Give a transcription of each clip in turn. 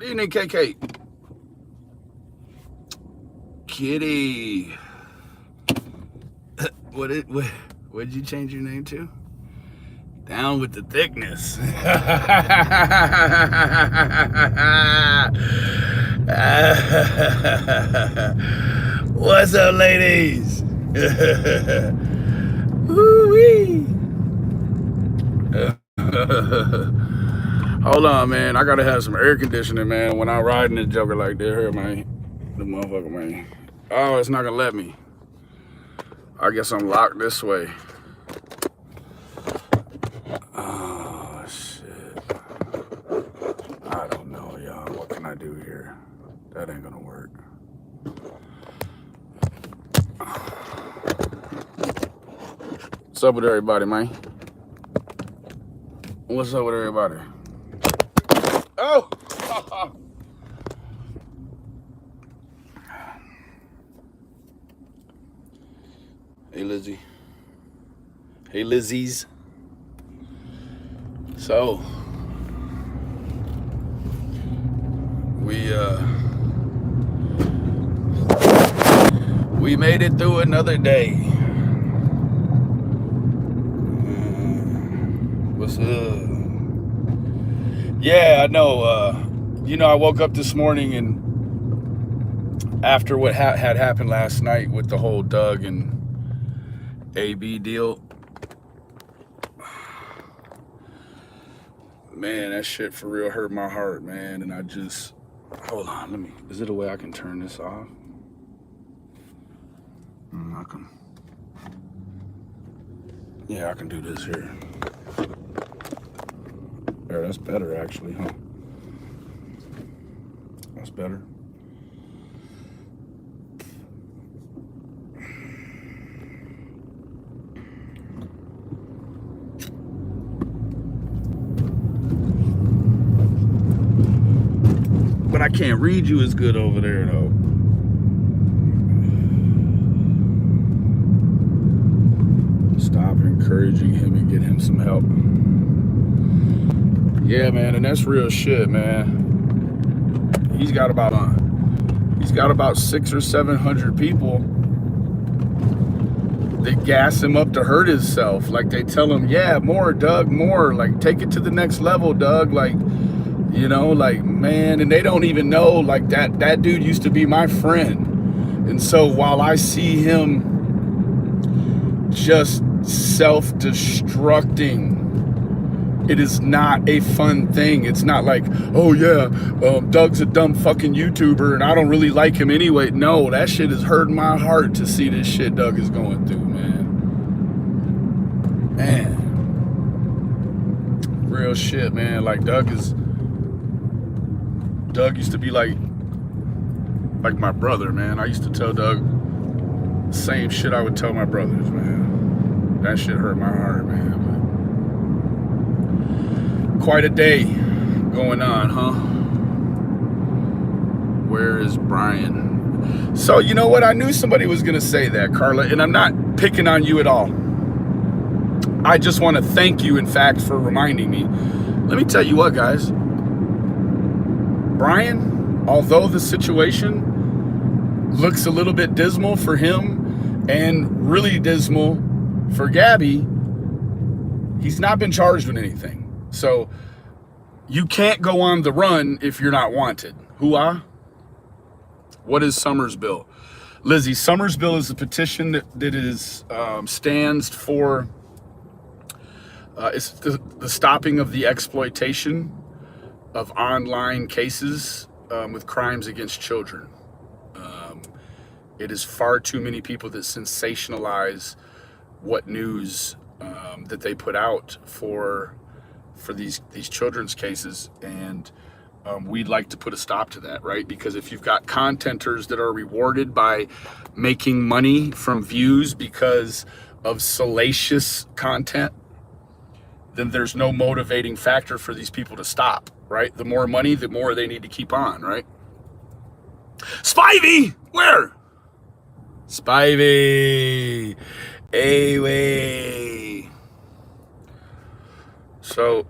Evening, KK. Kitty. What did you change your name to? Down with the thickness. What's up, ladies? Woo-wee. Hold on, man. I gotta have some air conditioning, man. When I ride in this joker like this here, man. The motherfucker, man. Oh, it's not gonna let me. I guess I'm locked this way. Oh, shit. I don't know, y'all. What can I do here? That ain't gonna work. What's up with everybody, man? What's up with everybody? Oh! Hey, Lizzie. Hey, Lizzies. So, we made it through another day. What's up? Yeah, I know. I woke up this morning and after what had happened last night with the whole Doug and AB deal, man, that shit for real hurt my heart, man. And I just, hold on, is it a way I can turn this off? I can do this here. There, that's better actually, huh? That's better. But I can't read you as good over there though. Stop encouraging him and get him some help. Yeah, man, and that's real shit, man. He's got about 600 or 700 people that gas him up to hurt himself. Like they tell him, yeah, more, Doug, more. Like take it to the next level, Doug. Like, man, and they don't even know, like that dude used to be my friend. And so while I see him just self-destructing, it is not a fun thing. It's not like, oh yeah, Doug's a dumb fucking YouTuber and I don't really like him anyway. No, that shit is hurting my heart to see this shit Doug is going through, man. Real shit, man. Like Doug used to be like my brother, man. I used to tell Doug the same shit I would tell my brothers, man. That shit hurt my heart, man. Quite a day going on, huh? Where is Brian? So, you know what? I knew somebody was going to say that, Carla, and I'm not picking on you at all. I just want to thank you, in fact, for reminding me. Let me tell you what, guys. Brian, although the situation looks a little bit dismal for him and really dismal for Gabby, he's not been charged with anything. So you can't go on the run if you're not wanted. Hooah? What is Summers Bill? Lizzie, Summers Bill is a petition that is stands for it's the stopping of the exploitation of online cases with crimes against children. It is far too many people that sensationalize what news that they put out for these children's cases, and we'd like to put a stop to that, right? Because if you've got contenters that are rewarded by making money from views because of salacious content, then there's no motivating factor for these people to stop, right? The more money, the more they need to keep on, right? Spivey! Where? Spivey! Away! So,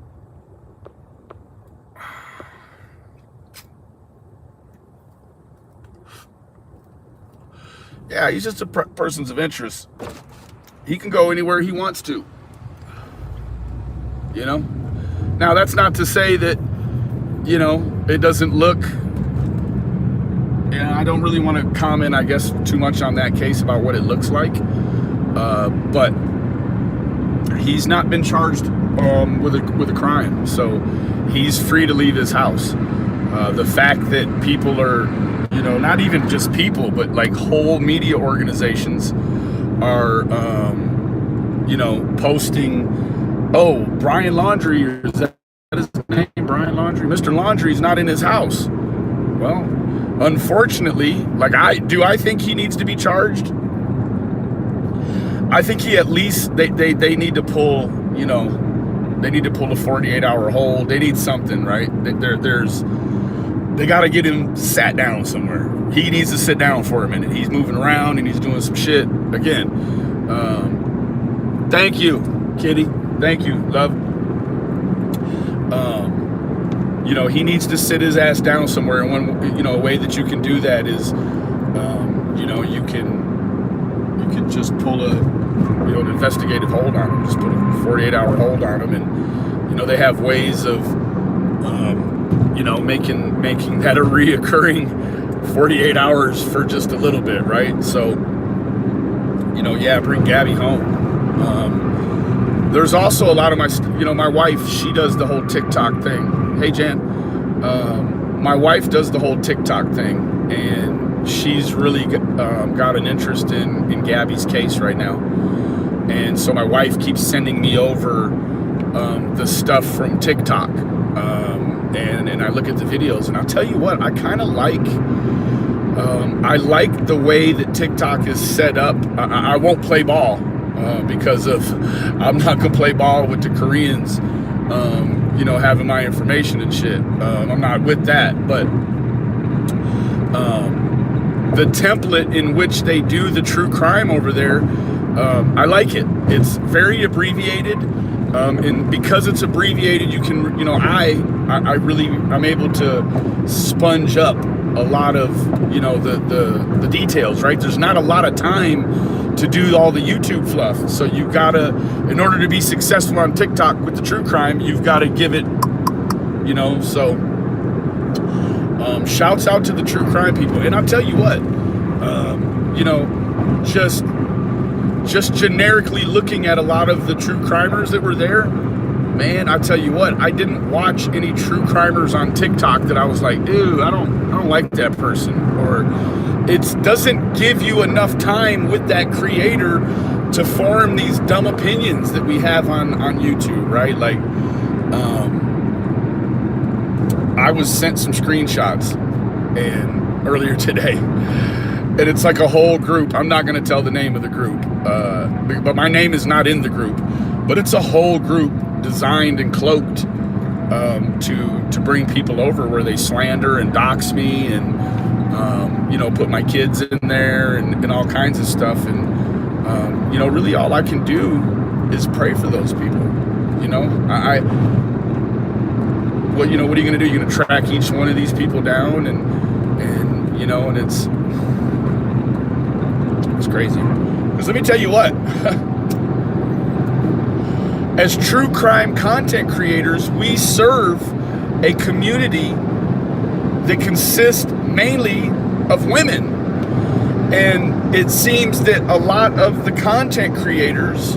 Yeah, he's just a persons of interest. He can go anywhere he wants to, you know? Now, that's not to say that, you know, it doesn't look, I don't really want to comment, I guess, too much on that case about what it looks like. But he's not been charged with a crime, so he's free to leave his house. The fact that people are, you know, not even just people, but like whole media organizations are, you know, posting, oh, Brian Laundrie, is that his name, Brian Laundrie? Mr. Laundrie's not in his house. Well, unfortunately, like I think he needs to be charged. I think he at least, they need to pull, you know, they need to pull a 48-hour hold. They need something, right? They got to get him sat down somewhere. He needs to sit down for a minute. He's moving around and he's doing some shit. Again, thank you, Kitty. Thank you, love. You know, he needs to sit his ass down somewhere. And one, you know, a way that you can do that is, you know, you can just pull an investigative hold on him. Just put a 48-hour hold on him, and you know, they have ways of, you know, making that a reoccurring 48 hours for just a little bit, right? So, you know, yeah, bring Gabby home. There's also a lot of my wife, she does the whole TikTok thing. Hey, Jan. My wife does the whole TikTok thing, and she's really got an interest in Gabby's case right now. And so my wife keeps sending me over the stuff from TikTok. And I look at the videos, and I'll tell you what, I kind of like, I like the way that TikTok is set up. I won't play ball because I'm not going to play ball with the Koreans, you know, having my information and shit. I'm not with that, but the template in which they do the true crime over there, I like it. It's very abbreviated, and because it's abbreviated, you can, you know, I'm able to sponge up a lot of, you know, the details, right? There's not a lot of time to do all the YouTube fluff, so you gotta, in order to be successful on TikTok with the true crime, you've got to give it, you know. So shouts out to the true crime people. And I'll tell you what, you know, just generically looking at a lot of the true crimers that were there, man, I tell you what, I didn't watch any true crimers on TikTok that I was like, ew, I don't like that person, or it doesn't give you enough time with that creator to form these dumb opinions that we have on YouTube, right? Like, I was sent some screenshots and earlier today, and it's like a whole group. I'm not going to tell the name of the group, but my name is not in the group, but it's a whole group designed and cloaked to bring people over, where they slander and dox me and you know, put my kids in there and all kinds of stuff. And you know, really all I can do is pray for those people. You know, well, you know, what are you going to do? You're going to track each one of these people down, and you know, and it's crazy. Because let me tell you what, as true crime content creators, we serve a community that consists mainly of women. And it seems that a lot of the content creators,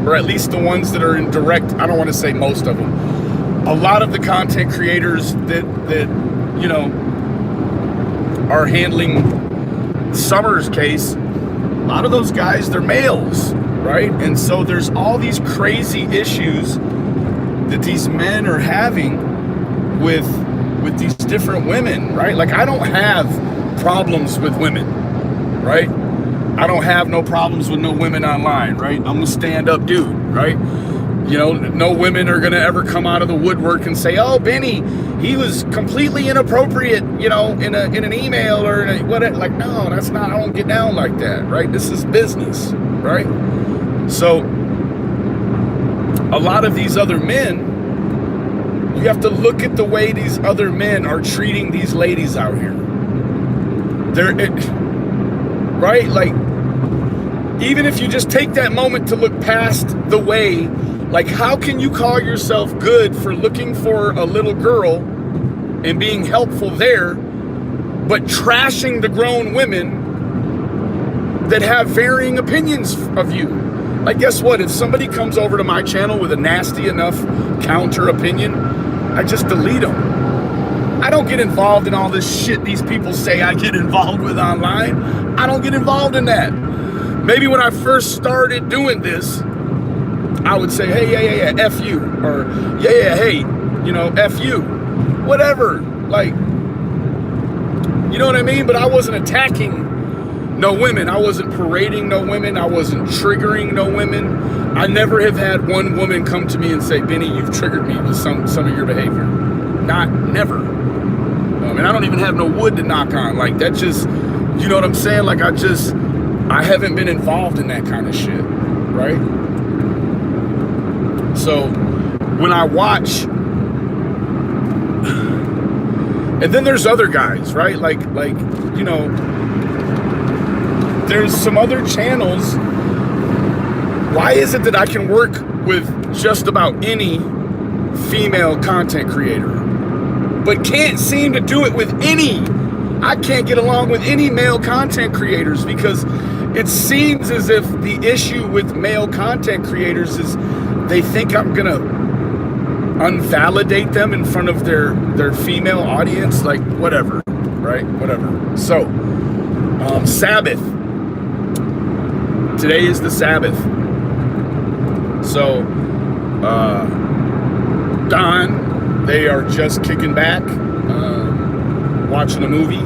or at least the ones that are in direct, I don't want to say most of them, a lot of the content creators that you know, are handling Summer's case, a lot of those guys, they're males, right? And so there's all these crazy issues that these men are having with these different women, right? Like, I don't have problems with women, right? I don't have no problems with no women online, right? I'm a stand-up dude, right? You know, no women are gonna ever come out of the woodwork and say, oh, Benny, he was completely inappropriate, you know, in an email or in a, whatever. Like, no, that's not, I don't get down like that, right? This is business, right? So a lot of these other men, you have to look at the way these other men are treating these ladies out here. right? Like, even if you just take that moment to look past the way, like, how can you call yourself good for looking for a little girl and being helpful there, but trashing the grown women that have varying opinions of you? Like, guess what? If somebody comes over to my channel with a nasty enough counter opinion, I just delete them. I don't get involved in all this shit these people say I get involved with online. I don't get involved in that. Maybe when I first started doing this, I would say, hey, yeah, F you. Or, yeah, hey, you know, F you. Whatever. Like, you know what I mean? But I wasn't attacking no women. I wasn't parading no women. I wasn't triggering no women. I never have had one woman come to me and say, Benny, you've triggered me with some of your behavior. Never. And I don't even have no wood to knock on. Like, that just, you know what I'm saying? Like, I haven't been involved in that kind of shit, right? So when I watch, and then there's other guys, right? Like, you know, there's some other channels. Why is it that I can work with just about any female content creator, but can't seem to do it with any? I can't get along with any male content creators because it seems as if the issue with male content creators is they think I'm gonna invalidate them in front of their female audience. Like, whatever, right? Whatever. So, Sabbath. Today is the Sabbath. So, Don, they are just kicking back, watching a movie.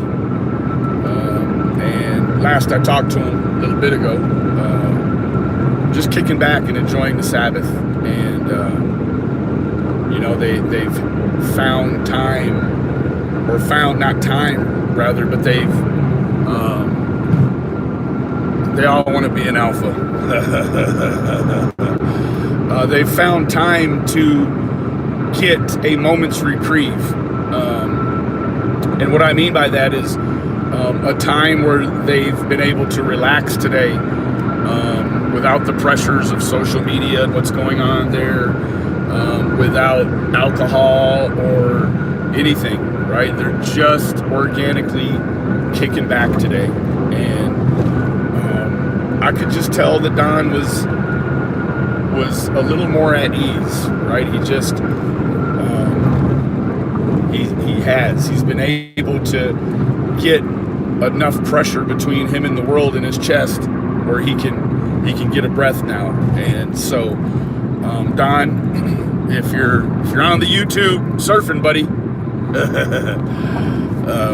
And last I talked to him a little bit ago, just kicking back and enjoying the Sabbath. And, you know, they've found time, or found not time, rather, but they all want to be an alpha. They've found time to get a moment's reprieve. And what I mean by that is a time where they've been able to relax today without the pressures of social media and what's going on there, without alcohol or anything, right? They're just organically kicking back today. And I could just tell that Don was a little more at ease, right? He just he's been able to get enough pressure between him and the world in his chest where he can get a breath now. And so, Don, if you're on the YouTube surfing, buddy,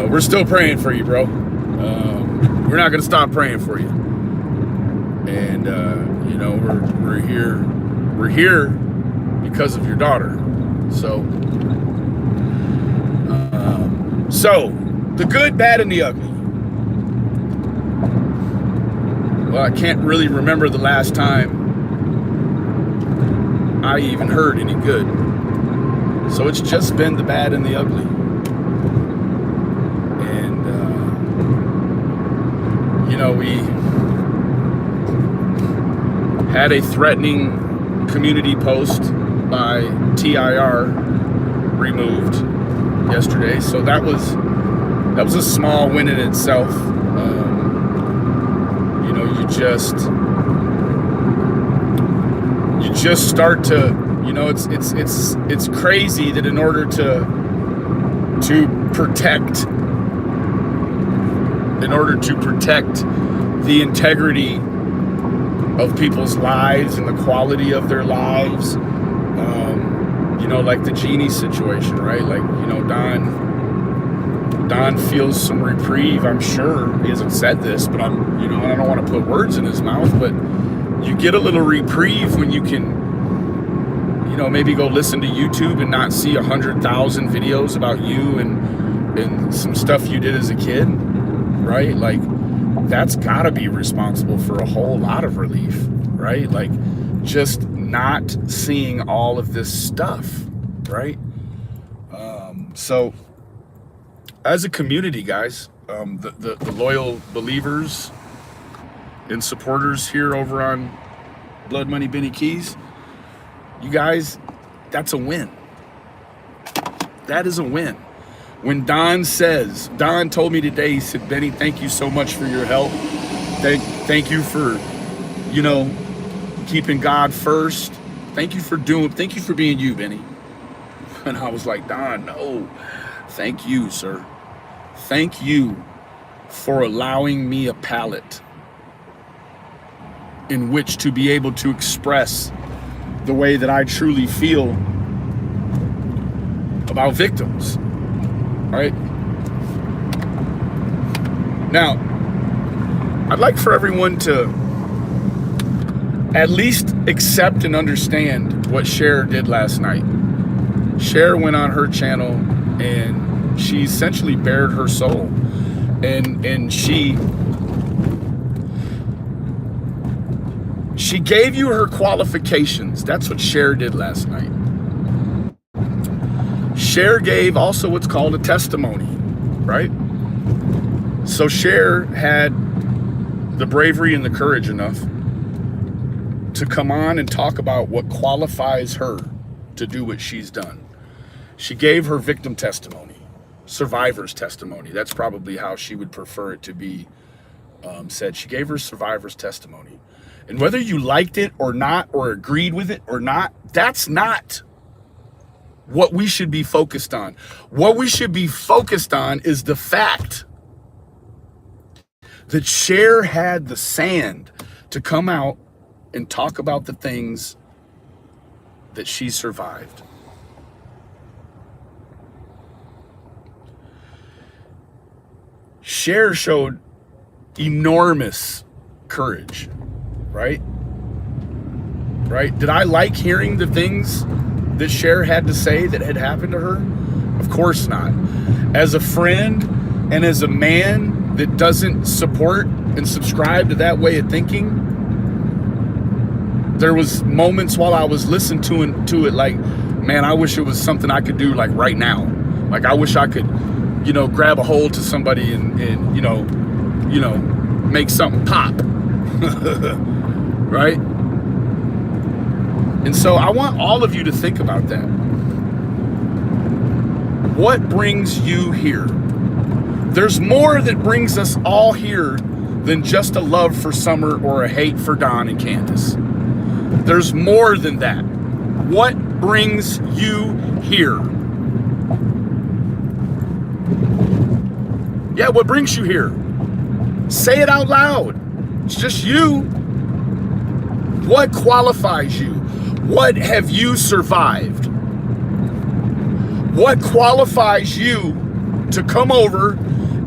we're still praying for you, bro. We're not gonna stop praying for you. And you know, we're here because of your daughter. So the good, bad, and the ugly. Well, I can't really remember the last time I even heard any good. So it's just been the bad and the ugly. And you know, we had a threatening community post by TIR removed yesterday, so that was a small win in itself. You know, you just start to, you know, it's crazy that in order to protect the integrity of people's lives and the quality of their lives, you know, like the Genie situation, right? Like, you know, Don feels some reprieve, I'm sure. He hasn't said this, but I'm, you know, I don't want to put words in his mouth, but you get a little reprieve when you can, you know, maybe go listen to YouTube and not see 100,000 videos about you and some stuff you did as a kid, right? Like, that's gotta be responsible for a whole lot of relief, right? Like, just not seeing all of this stuff, right? So as a community, guys, the loyal believers and supporters here over on Blood Money Benny Keys, you guys, that's a win. That is a win. When Don told me today, he said, Benny, thank you so much for your help. Thank you for, you know, keeping God first. Thank you for being you, Benny. And I was like, Don, no, thank you, sir. Thank you for allowing me a palette in which to be able to express the way that I truly feel about victims. All right. Now, I'd like for everyone to at least accept and understand what Cher did last night. Cher went on her channel and she essentially bared her soul, and she gave you her qualifications. That's what Cher did last night. Cher gave also what's called a testimony, right? So Cher had the bravery and the courage enough to come on and talk about what qualifies her to do what she's done. She gave her victim testimony, survivor's testimony. That's probably how she would prefer it to be said. She gave her survivor's testimony. And whether you liked it or not, or agreed with it or not, that's not what we should be focused on. What we should be focused on is the fact that Cher had the sand to come out and talk about the things that she survived. Cher showed enormous courage, right? Right? Did I like hearing the things that Cher had to say that had happened to her? Of course not. As a friend and as a man that doesn't support and subscribe to that way of thinking, there was moments while I was listening to it like, man, I wish it was something I could do like right now. Like I wish I could, you know, grab a hold to somebody and you know, make something pop. Right? And so I want all of you to think about that. What brings you here? There's more that brings us all here than just a love for Summer or a hate for Don and Candace. There's more than that. What brings you here? Yeah, what brings you here? Say it out loud. It's just you. What qualifies you? What have you survived? What qualifies you to come over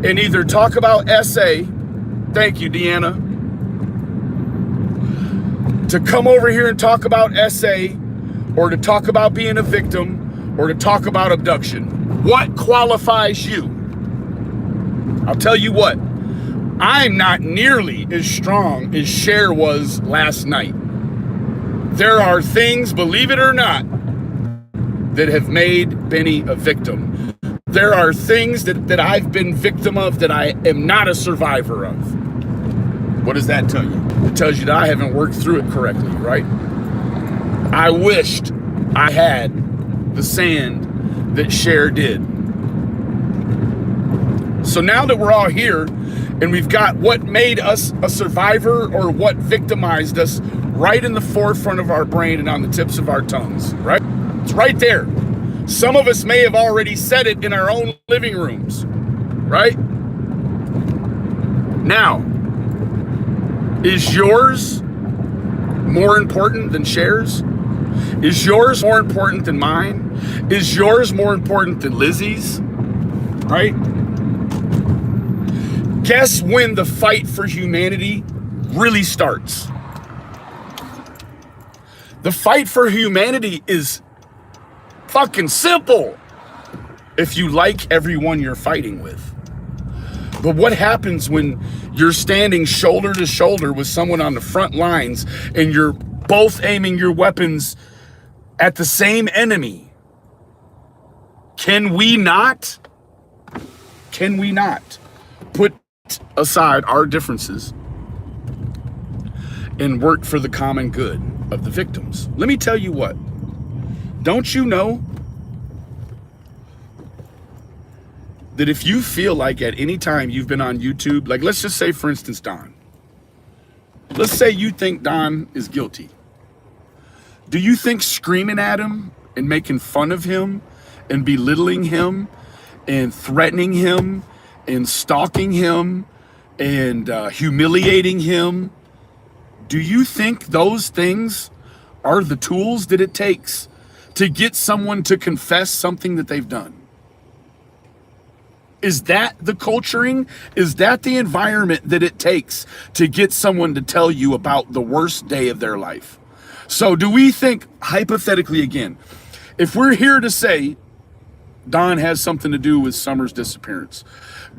and either talk about SA, thank you, Deanna, to come over here and talk about SA, or to talk about being a victim, or to talk about abduction? What qualifies you? I'll tell you what, I'm not nearly as strong as Cher was last night. There are things, believe it or not, that have made Benny a victim. There are things that I've been victim of that I am not a survivor of. What does that tell you? It tells you that I haven't worked through it correctly, right? I wished I had the sand that Cher did. So now that we're all here and we've got what made us a survivor or what victimized us right in the forefront of our brain and on the tips of our tongues, right? It's right there. Some of us may have already said it in our own living rooms, right? Now, is yours more important than Cher's? Is yours more important than mine? Is yours more important than Lizzie's? Right? Guess when the fight for humanity really starts? The fight for humanity is fucking simple if you like everyone you're fighting with. But what happens when you're standing shoulder to shoulder with someone on the front lines and you're both aiming your weapons at the same enemy? Can we not put aside our differences and work for the common good of the victims. Let me tell you what, don't you know that if you feel like at any time you've been on YouTube, like let's just say for instance, Don, let's say you think Don is guilty. Do you think screaming at him and making fun of him and belittling him and threatening him and stalking him and humiliating him, do you think those things are the tools that it takes to get someone to confess something that they've done? Is that the culturing? Is that the environment that it takes to get someone to tell you about the worst day of their life? So do we think, hypothetically again, if we're here to say Don has something to do with Summer's disappearance,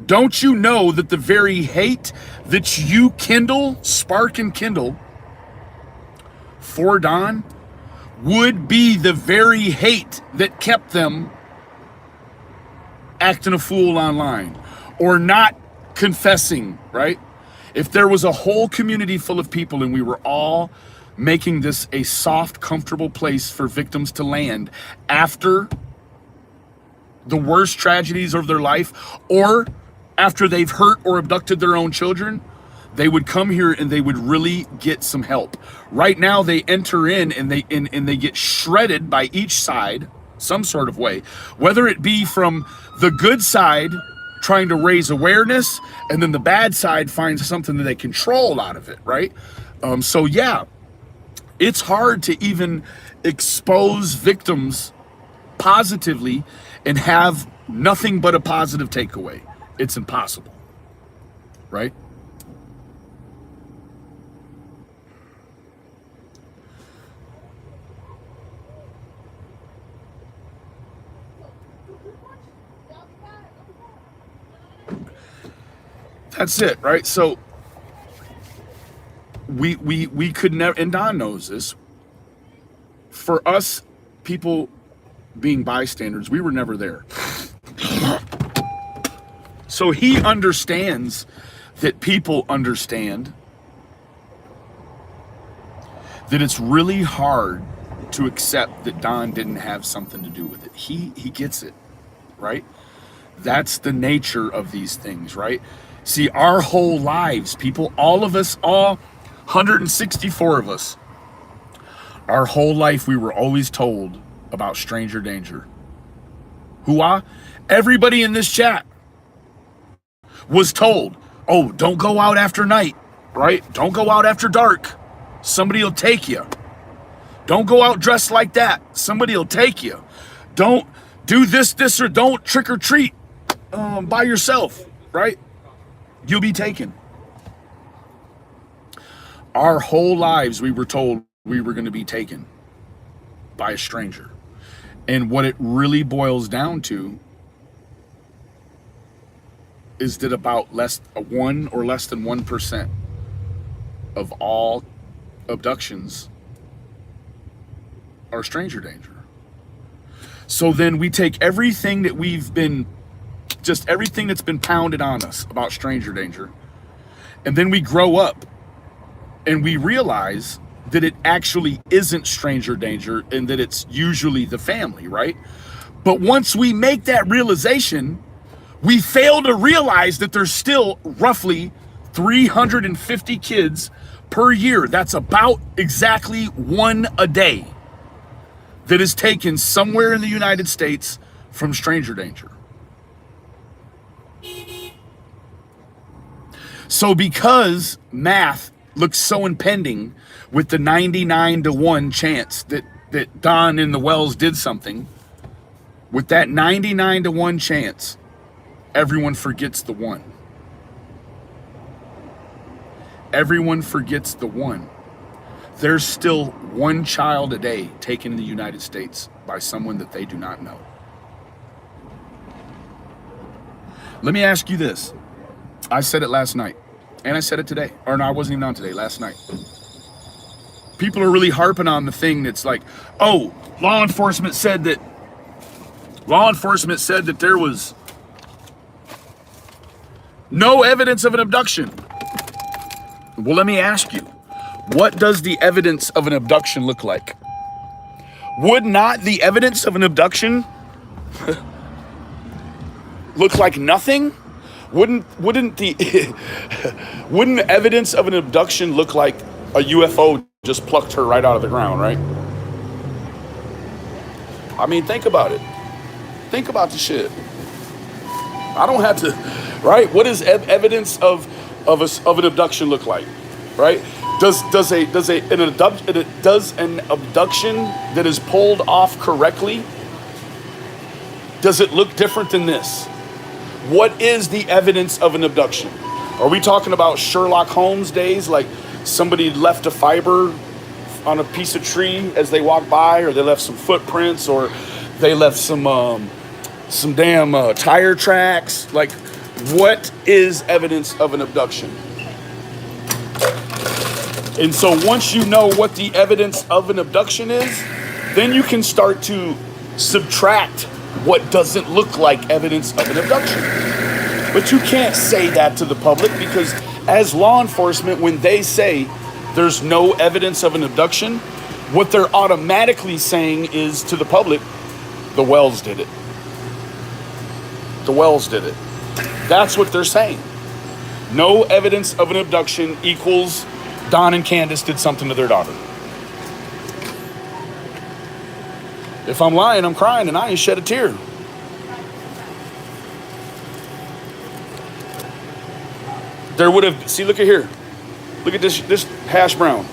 don't you know that the very hate that you spark and kindle for Don would be the very hate that kept them acting a fool online or not confessing, right? If there was a whole community full of people and we were all making this a soft, comfortable place for victims to land after the worst tragedies of their life, or after they've hurt or abducted their own children, they would come here and they would really get some help. Right now they enter in and they get shredded by each side some sort of way, whether it be from the good side trying to raise awareness and then the bad side finds something that they control out of it, right? So yeah, it's hard to even expose victims positively and have nothing but a positive takeaway. It's impossible, right? That's it, right? So we could never, and Don knows this, for us people being bystanders, we were never there. So he understands that people understand that it's really hard to accept that Don didn't have something to do with it. He gets it, right? That's the nature of these things, right? See, our whole lives, people, all of us, all 164 of us, our whole life we were always told about stranger danger. Whoa, everybody in this chat was told, oh, don't go out after night, right? Don't go out after dark. Somebody will take you. Don't go out dressed like that. Somebody will take you. Don't do this, or don't trick or treat by yourself, right? You'll be taken. Our whole lives we were told we were going to be taken by a stranger. And what it really boils down to is that about less than 1% of all abductions are stranger danger. So then we take everything that we've been, just everything that's been pounded on us about stranger danger, and then we grow up and we realize that it actually isn't stranger danger and that it's usually the family, right? But once we make that realization, we fail to realize that there's still roughly 350 kids per year. That's about exactly one a day that is taken somewhere in the United States from stranger danger. So because math looks so impending with the 99-to-1 chance that Don in the Wells did something, with that 99-to-1 chance, everyone forgets the one. Everyone forgets the one. There's still one child a day taken in the United States by someone that they do not know. Let me ask you this. I said it last night, and I said it today. Or no, I wasn't even on today, last night. People are really harping on the thing that's like, oh, law enforcement said that there was no evidence of an abduction. Well, let me ask you, What does the evidence of an abduction look like? Would not the evidence of an abduction look like nothing? Wouldn't the wouldn't the evidence of an abduction look like a UFO just plucked her right out of the ground, right? I mean, think about it. Think about the shit. I don't have to, right? What does evidence of an abduction look like, right? Does an abduction that is pulled off correctly, does it look different than this? What is the evidence of an abduction? Are we talking about Sherlock Holmes days, like somebody left a fiber on a piece of tree as they walk by, or they left some footprints, or they left some damn tire tracks? Like, what is evidence of an abduction? And so once you know what the evidence of an abduction is, then you can start to subtract what doesn't look like evidence of an abduction. But you can't say that to the public, because as law enforcement, when they say there's no evidence of an abduction, what they're automatically saying is to the public, the Wells did it. The Wells did it. That's what they're saying. No evidence of an abduction equals Don and Candace did something to their daughter. If I'm lying, I'm crying, and I ain't shed a tear. There would have, see, look at here. Look at this hash brown.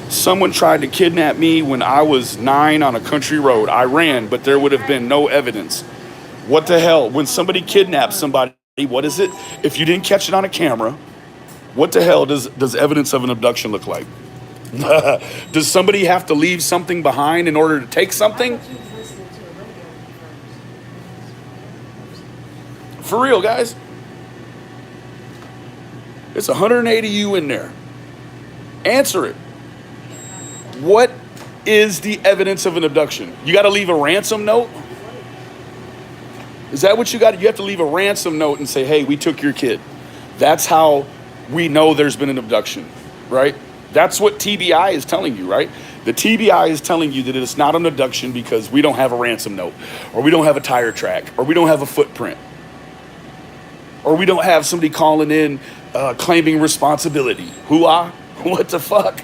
Someone tried to kidnap me when I was 9 on a country road. I ran, but there would have been no evidence. What the hell? When somebody kidnaps somebody, what is it? If you didn't catch it on a camera, what the hell does evidence of an abduction look like? Does somebody have to leave something behind in order to take something? For real, guys. It's 180 you in there. Answer it. What is the evidence of an abduction? You got to leave a ransom note? Is that what you got? You have to leave a ransom note and say, hey, we took your kid. That's how we know there's been an abduction, right? That's what TBI is telling you, right? The TBI is telling you that it's not an abduction because we don't have a ransom note, or we don't have a tire track, or we don't have a footprint, or we don't have somebody calling in claiming responsibility. Hoo-ah? What the fuck?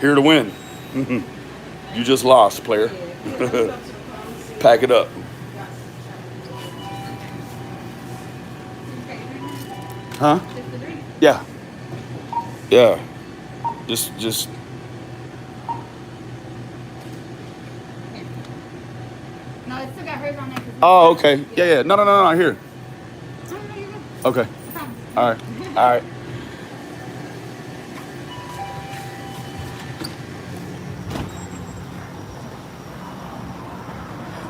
Here to win. You just lost, player. Pack it up. Huh? Yeah. Yeah. Just. No, it's still got hers on there. Oh, okay. Yeah. No. Here. Okay. All right.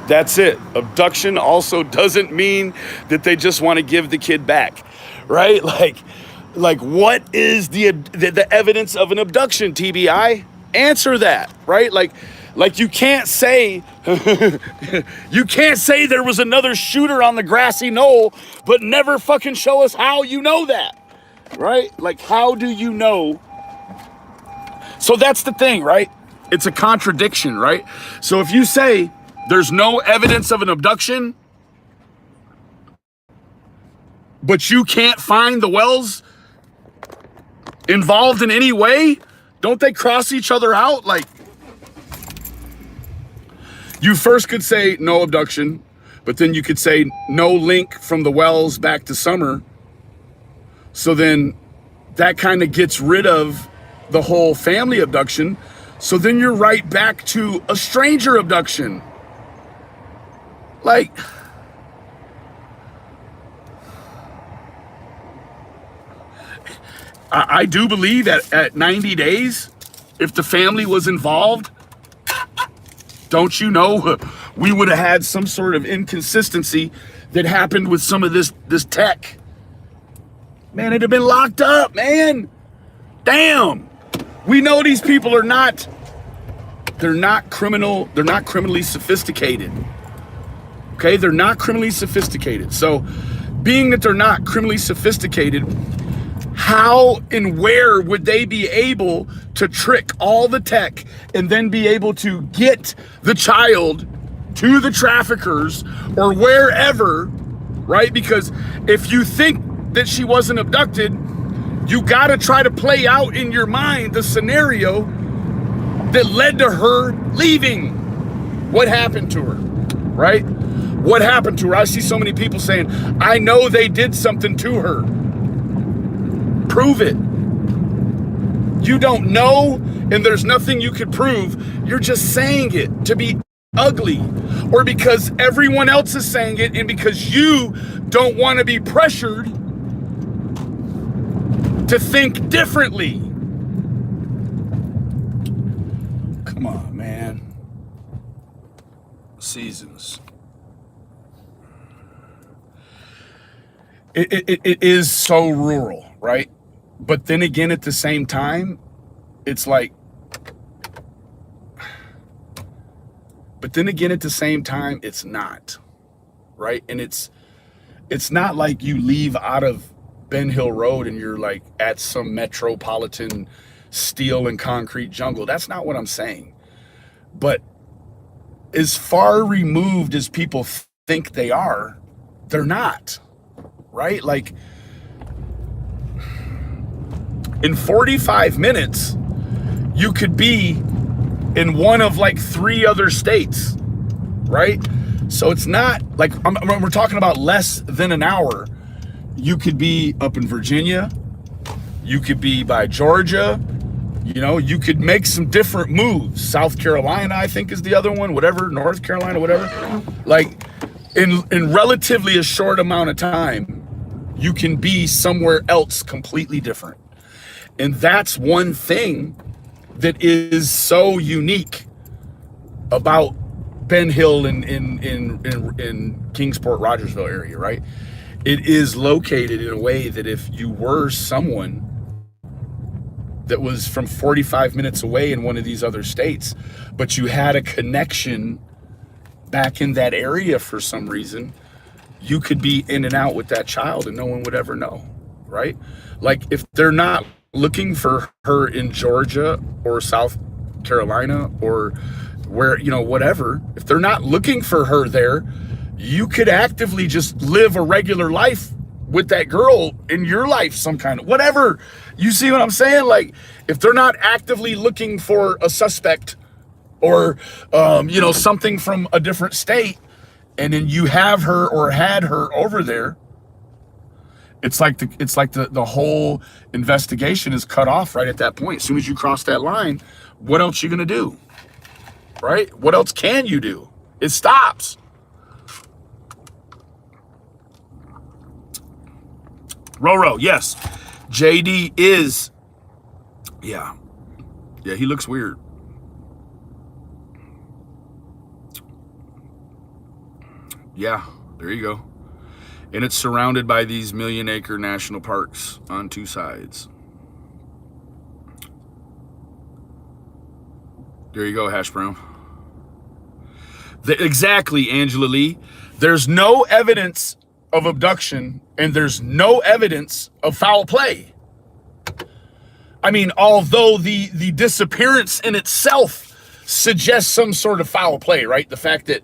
That's it. Abduction also doesn't mean that they just want to give the kid back, right? Like what is the evidence of an abduction, TBI? Answer that, right? Like you can't say you can't say there was another shooter on the grassy knoll, but never fucking show us how you know that, right? Like, how do you know? So that's the thing, right? It's a contradiction, right? So if you say there's no evidence of an abduction, but you can't find the Wells involved in any way, don't they cross each other out? Like, you first could say no abduction, but then you could say no link from the Wells back to Summer. So then that kind of gets rid of the whole family abduction. So then you're right back to a stranger abduction. Like, I do believe at 90 days, if the family was involved, don't you know, we would have had some sort of inconsistency that happened with some of this tech. Man, it'd have been locked up, man. Damn. We know these people are not, they're not criminally sophisticated. Okay, they're not criminally sophisticated. So being that they're not criminally sophisticated, how and where would they be able to trick all the tech and then be able to get the child to the traffickers or wherever, right? Because if you think that she wasn't abducted, you got to try to play out in your mind the scenario that led to her leaving. What happened to her, right? What happened to her? I see so many people saying, I know they did something to her. Prove it. You don't know, and there's nothing you could prove. You're just saying it to be ugly, or because everyone else is saying it, and because you don't want to be pressured to think differently. Come on, man. Seasons. It is so rural, right? But then again, at the same time, it's like, but then again, at the same time, it's not, right? And it's not like you leave out of Ben Hill Road and you're like at some metropolitan steel and concrete jungle. That's not what I'm saying. But as far removed as people think they are, they're not, right? Like, in 45 minutes, you could be in one of like 3 other states, right? So it's not like, we're talking about less than an hour. You could be up in Virginia, you could be by Georgia, you know, you could make some different moves. South Carolina, I think, is the other one, whatever, North Carolina, whatever. Like, in relatively a short amount of time, you can be somewhere else completely different. And that's one thing that is so unique about Ben Hill in Kingsport, Rogersville area, right? It is located in a way that if you were someone that was from 45 minutes away in one of these other states, but you had a connection back in that area for some reason, you could be in and out with that child and no one would ever know, right? Like, if they're not looking for her in Georgia or South Carolina or where, you know, whatever, if they're not looking for her there, you could actively just live a regular life with that girl in your life, some kind of whatever. You see what I'm saying? Like, if they're not actively looking for a suspect or, you know, something from a different state, and then you have her or had her over there, it's like the whole investigation is cut off right at that point. As soon as you cross that line, what else you gonna do, right? What else can you do? It stops. Roro, yes. JD is, yeah, he looks weird. Yeah, there you go. And it's surrounded by these 1,000,000-acre national parks on 2 sides. There you go, Hash Brown. Exactly, Angela Lee. There's no evidence of abduction and there's no evidence of foul play. I mean, although the disappearance in itself suggests some sort of foul play, right? The fact that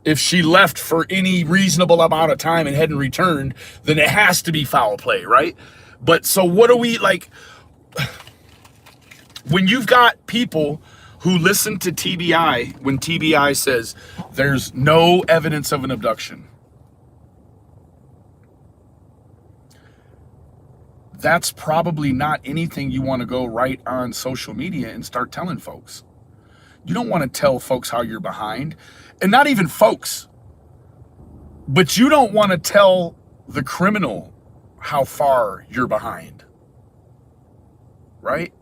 if she left for any reasonable amount of time and hadn't returned, then it has to be foul play, right? But so what do we, like, when you've got people who listen to TBI, when TBI says there's no evidence of an abduction, that's probably not anything you want to go right on social media and start telling folks. You don't want to tell folks how you're behind, and not even folks, but you don't want to tell the criminal how far you're behind, right?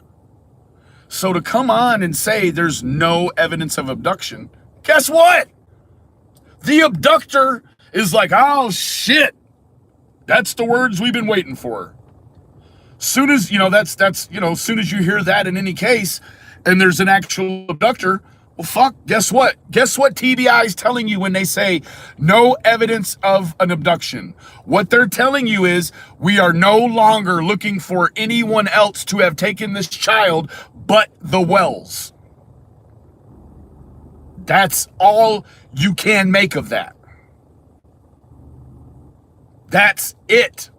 So to come on and say there's no evidence of abduction, guess what? The abductor is like, oh shit, that's the words we've been waiting for. Soon as, you know, that's, you know, as soon as you hear that in any case, and there's an actual abductor, Well, fuck, guess what? Guess what TBI is telling you when they say no evidence of an abduction? What they're telling you is we are no longer looking for anyone else to have taken this child but the Wells. That's all you can make of that. That's it.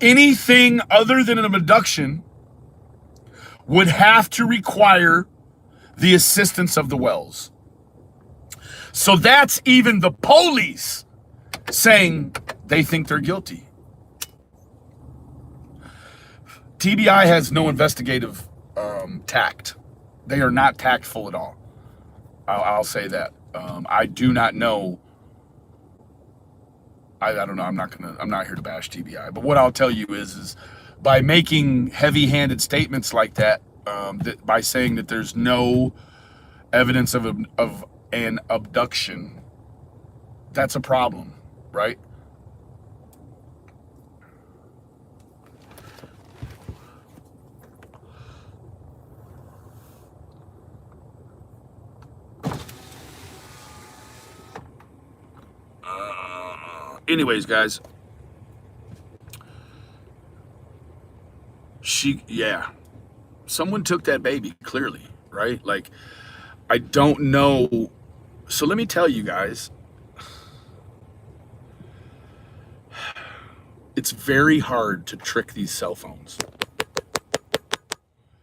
Anything other than an abduction would have to require the assistance of the Wells. So that's even the police saying they think they're guilty. TBI has no investigative tact. They are not tactful at all. I'll say that. I do not know. I don't know. I'm not here to bash TBI. But what I'll tell you is by making heavy-handed statements like that, by saying that there's no evidence of an abduction, that's a problem, right? Anyways, guys, someone took that baby, clearly, right? Like, I don't know. So let me tell you guys, it's very hard to trick these cell phones.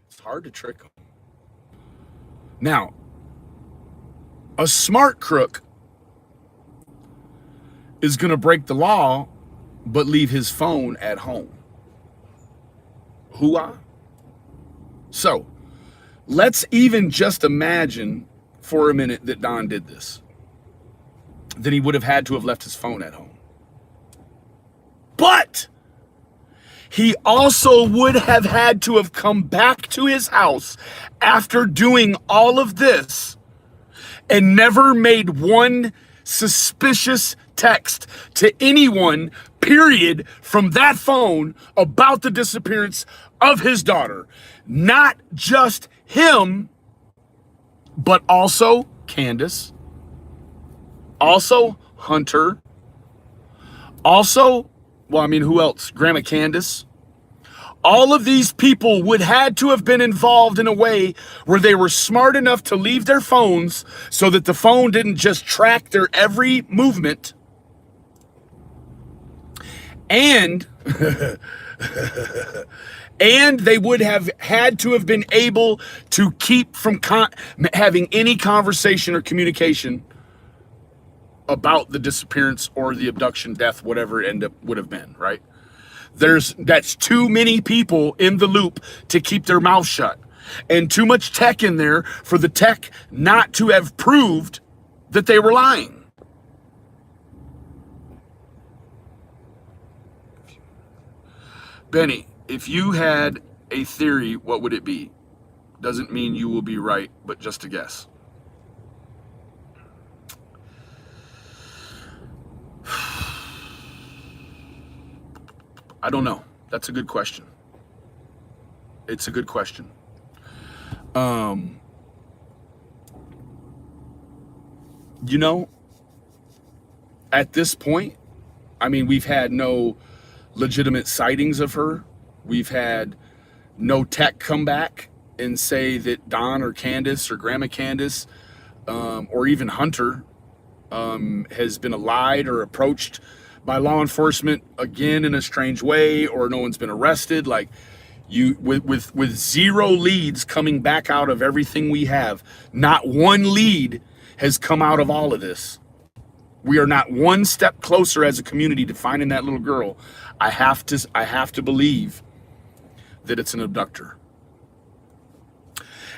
It's hard to trick them. Now, a smart crook is going to break the law, but leave his phone at home. Hoo-ah. So, let's even just imagine for a minute that Don did this. Then he would have had to have left his phone at home. But he also would have had to have come back to his house after doing all of this and never made one suspicious text to anyone, period, from that phone about the disappearance of his daughter. Not just him, but also Candace, also Hunter, also, well, I mean, who else? Grandma Candace. All of these people would had to have been involved in a way where they were smart enough to leave their phones so that the phone didn't just track their every movement. And and they would have had to have been able to keep from having any conversation or communication about the disappearance or the abduction, death, whatever it would have been, right? That's too many people in the loop to keep their mouth shut, and too much tech in there for the tech not to have proved that they were lying. Benny, if you had a theory, what would it be? Doesn't mean you will be right, but just a guess. I don't know. That's a good question. It's a good question. You know, at this point, I mean, we've had no legitimate sightings of her. We've had no tech come back and say that Don or Candace or Grandma Candace, or even Hunter, has been lied or approached by law enforcement again in a strange way, or no one's been arrested. Like, you with zero leads coming back out of everything we have, not one lead has come out of all of this. We are not one step closer as a community to finding that little girl. I have to believe that it's an abductor.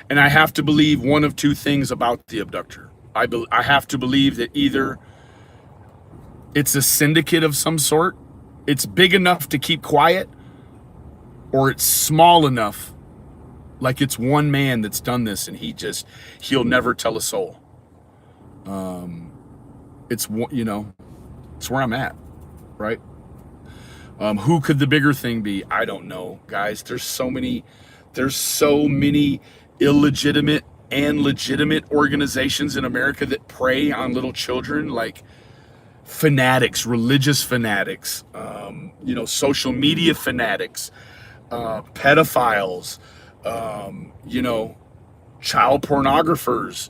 And I have to believe one of two things about the abductor. I have to believe that either it's a syndicate of some sort, it's big enough to keep quiet, or it's small enough, like it's one man that's done this and he'll never tell a soul. It's where I'm at, right? Who could the bigger thing be? I don't know, guys. There's so many illegitimate and legitimate organizations in America that prey on little children, like fanatics, religious fanatics, social media fanatics, pedophiles, child pornographers,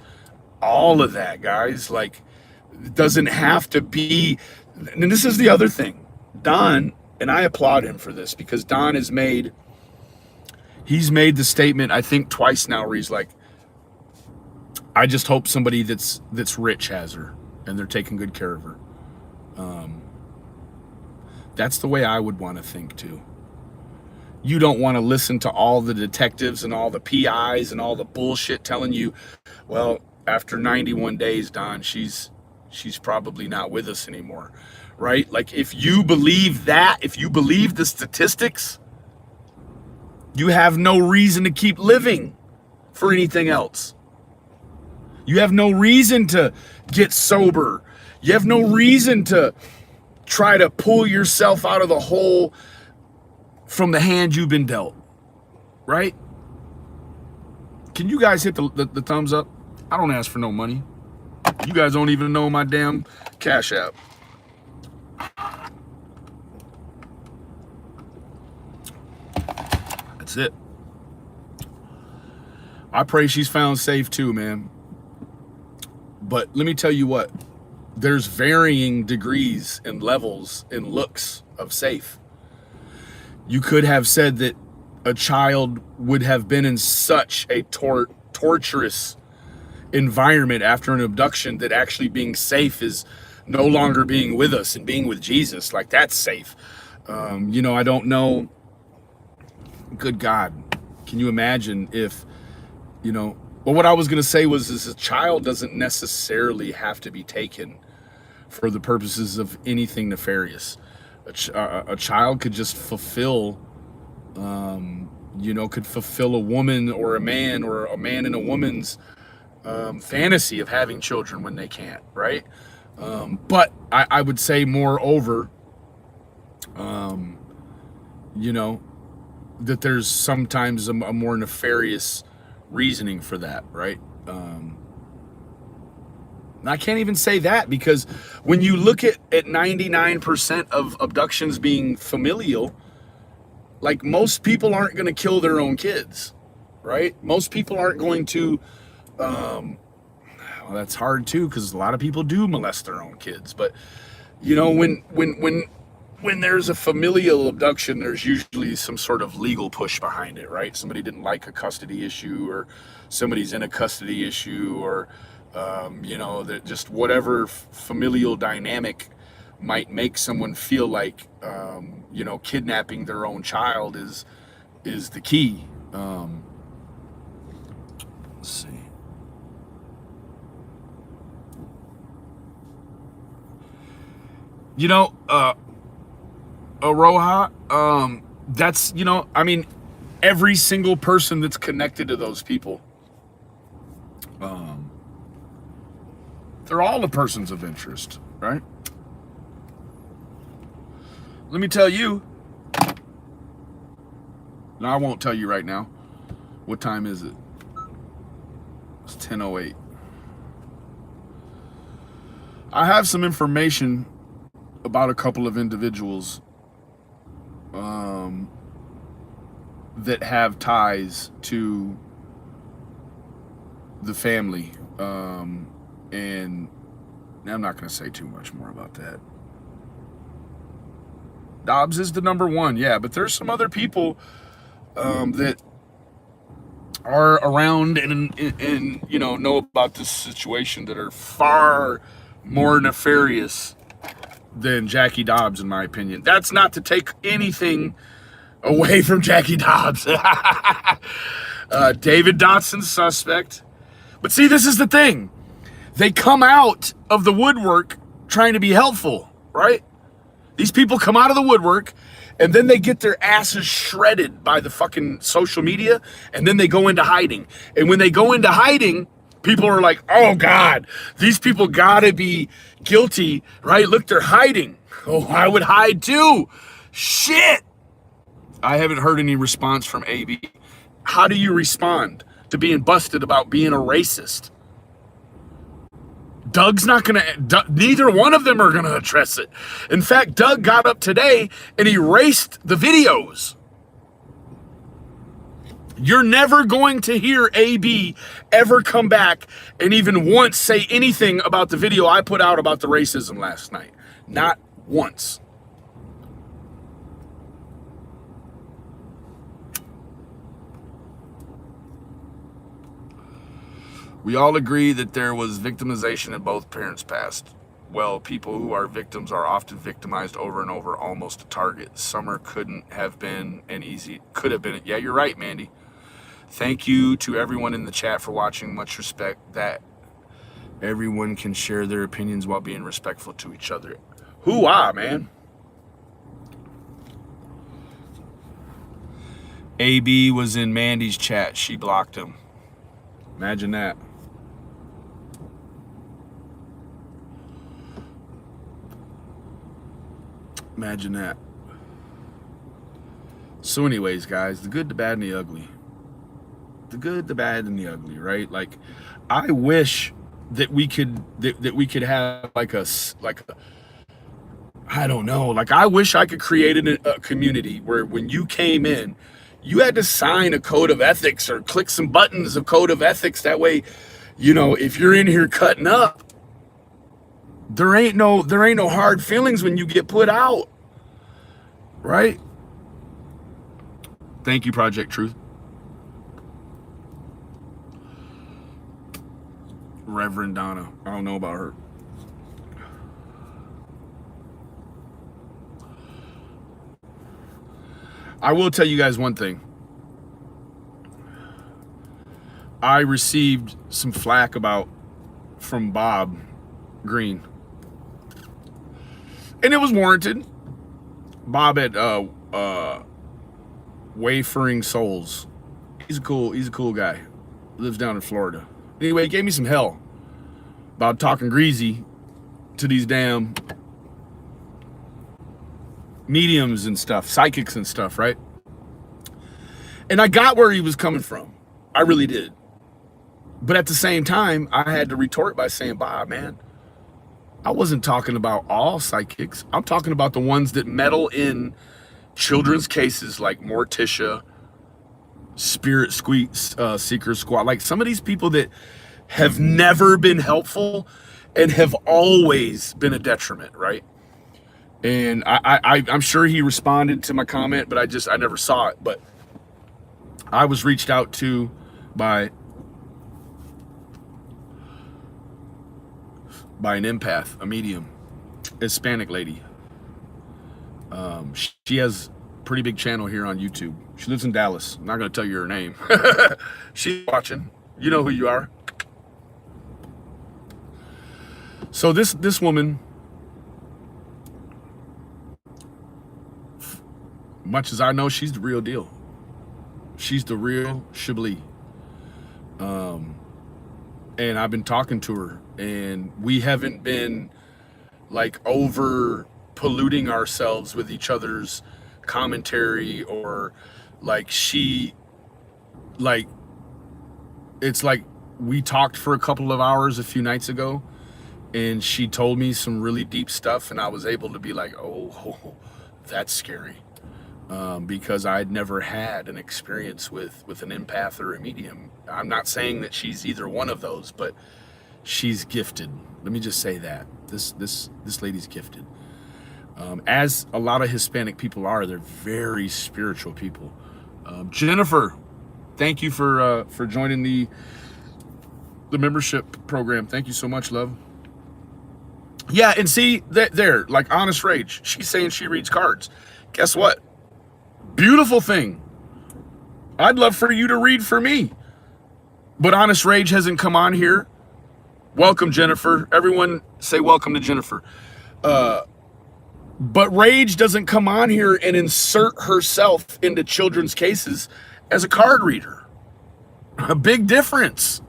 all of that, guys. Like, it doesn't have to be. And this is the other thing. Don, and I applaud him for this, because Don he's made the statement, I think twice now, where he's like, I just hope somebody that's rich has her and they're taking good care of her. That's the way I would want to think too. You don't want to listen to all the detectives and all the PIs and all the bullshit telling you, well, after 91 days, Don, she's probably not with us anymore, right? Like, if you believe that, if you believe the statistics, you have no reason to keep living for anything else. You have no reason to get sober. You have no reason to try to pull yourself out of the hole from the hand you've been dealt, right? Can you guys hit the thumbs up? I don't ask for no money. You guys don't even know my damn Cash App. That's it. I pray she's found safe too, man. But let me tell you what, there's varying degrees and levels and looks of safe. You could have said that a child would have been in such a torturous environment after an abduction that actually being safe is no longer being with us and being with Jesus. Like, that's safe. I don't know. Good God. Can you imagine if, well, what I was going to say was a child doesn't necessarily have to be taken for the purposes of anything nefarious. A child could just fulfill, could fulfill a woman or a man and a woman's fantasy of having children when they can't, right? But I would say moreover, that there's sometimes a more nefarious reasoning for that, right? I can't even say that, because when you look at 99% of abductions being familial, like, most people aren't going to kill their own kids, right? Most people aren't going to, well, that's hard too, because a lot of people do molest their own kids. But, when there's a familial abduction, there's usually some sort of legal push behind it, right? Somebody didn't like a custody issue, or somebody's in a custody issue, or that just whatever familial dynamic might make someone feel like, kidnapping their own child is the key. Let's see. Aroha, that's, every single person that's connected to those people, they're all the persons of interest, right? Let me tell you. No, I won't tell you right now. What time is it? It's 10:08. I have some information about a couple of individuals that have ties to the family, and I'm not going to say too much more about that. Dobbs is the number one, yeah, but there's some other people that are around and know about this situation that are far more nefarious than Jackie Dobbs, in my opinion. That's not to take anything away from Jackie Dobbs. David Dotson's suspect. But see, this is the thing. They come out of the woodwork trying to be helpful, right? These people come out of the woodwork, and then they get their asses shredded by the fucking social media, and then they go into hiding. And when they go into hiding, people are like, oh God, these people gotta be guilty, right? Look, they're hiding. Oh, I would hide too. Shit. I haven't heard any response from AB. How do you respond? to being busted about being a racist. Doug's not going to, neither one of them are going to address it. In fact, Doug got up today and erased the videos. You're never going to hear AB ever come back and even once say anything about the video I put out about the racism last night. Not once. We all agree that there was victimization and both parents passed. Well, people who are victims are often victimized over and over, almost a target. Summer couldn't have been an easy, could have been. Yeah, you're right, Mandy. Thank you to everyone in the chat for watching. Much respect that everyone can share their opinions while being respectful to each other. Hoo-ah, man. AB was in Mandy's chat. She blocked him. Imagine that. Imagine that. So anyways, guys, the good, the bad, and the ugly. The good, the bad, and the ugly, right? Like, I wish that we could that we could have like a I don't know, like I wish I could create a community where when you came in, you had to sign a code of ethics or click some buttons of code of ethics. That way, you know, if you're in here cutting up, there ain't no hard feelings when you get put out, right? Thank you, Project Truth. Reverend Donna, I don't know about her. I will tell you guys one thing. I received some flack from Bob Green. And it was warranted. Bob at Wayfaring Souls. He's a cool guy. Lives down in Florida. Anyway, he gave me some hell about talking greasy to these damn mediums and stuff, psychics and stuff, right? And I got where he was coming from. I really did. But at the same time, I had to retort by saying, Bob, man, I wasn't talking about all psychics. I'm talking about the ones that meddle in children's cases like Morticia, Spirit Seeker Squad, like some of these people that have never been helpful and have always been a detriment, right? And I'm sure he responded to my comment, but I never saw it. But I was reached out to by an empath, a medium, Hispanic lady. She has a pretty big channel here on YouTube. She lives in Dallas. I'm not going to tell you her name. She's watching. You know who you are. So this woman, much as I know, she's the real deal. She's the real Chablis. And I've been talking to her, and we haven't been like over polluting ourselves with each other's commentary, or like it's like we talked for a couple of hours a few nights ago, and she told me some really deep stuff, and I was able to be like, oh, that's scary. Because I'd never had an experience with an empath or a medium. I'm not saying that she's either one of those, but she's gifted. Let me just say that this lady's gifted. As a lot of Hispanic people are, they're very spiritual people. Jennifer, thank you for joining the membership program. Thank you so much, love. Yeah, and see that there, like Honest Rage, she's saying she reads cards. Guess what? Beautiful thing. I'd love for you to read for me. But Honest Rage hasn't come on here. Welcome, Jennifer. Everyone say welcome to Jennifer. But Rage doesn't come on here and insert herself into children's cases as a card reader. A big difference.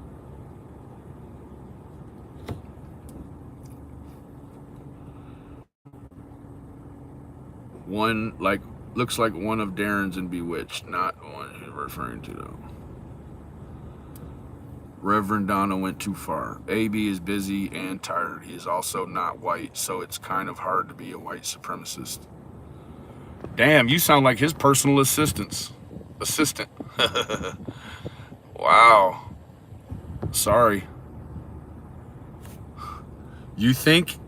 One, like, looks like one of Darren's in Bewitched, not one he's referring to, though. Reverend Donna went too far. AB is busy and tired. He is also not white, so it's kind of hard to be a white supremacist. Damn, you sound like his personal assistant. Wow. Sorry. You think?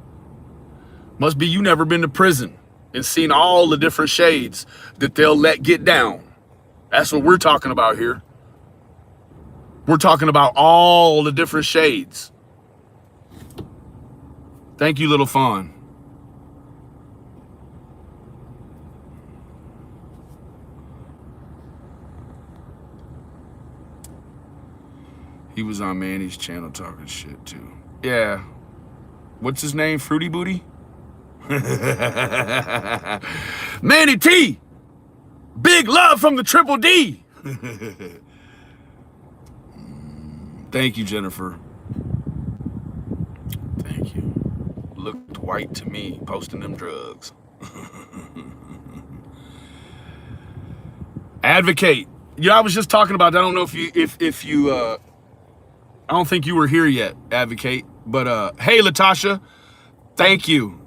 Must be you never been to prison and seen all the different shades that they'll let get down. That's what we're talking about here. We're talking about all the different shades. Thank you, Little Fawn. He was on Manny's channel talking shit too. Yeah. What's his name? Fruity Booty? Manny T! Big love from the Triple D! Thank you, Jennifer. Thank you. Looked white to me, posting them drugs. Advocate. Yeah, I was just talking about that. I don't know if you I don't think you were here yet, Advocate. But hey, Latasha, thank you.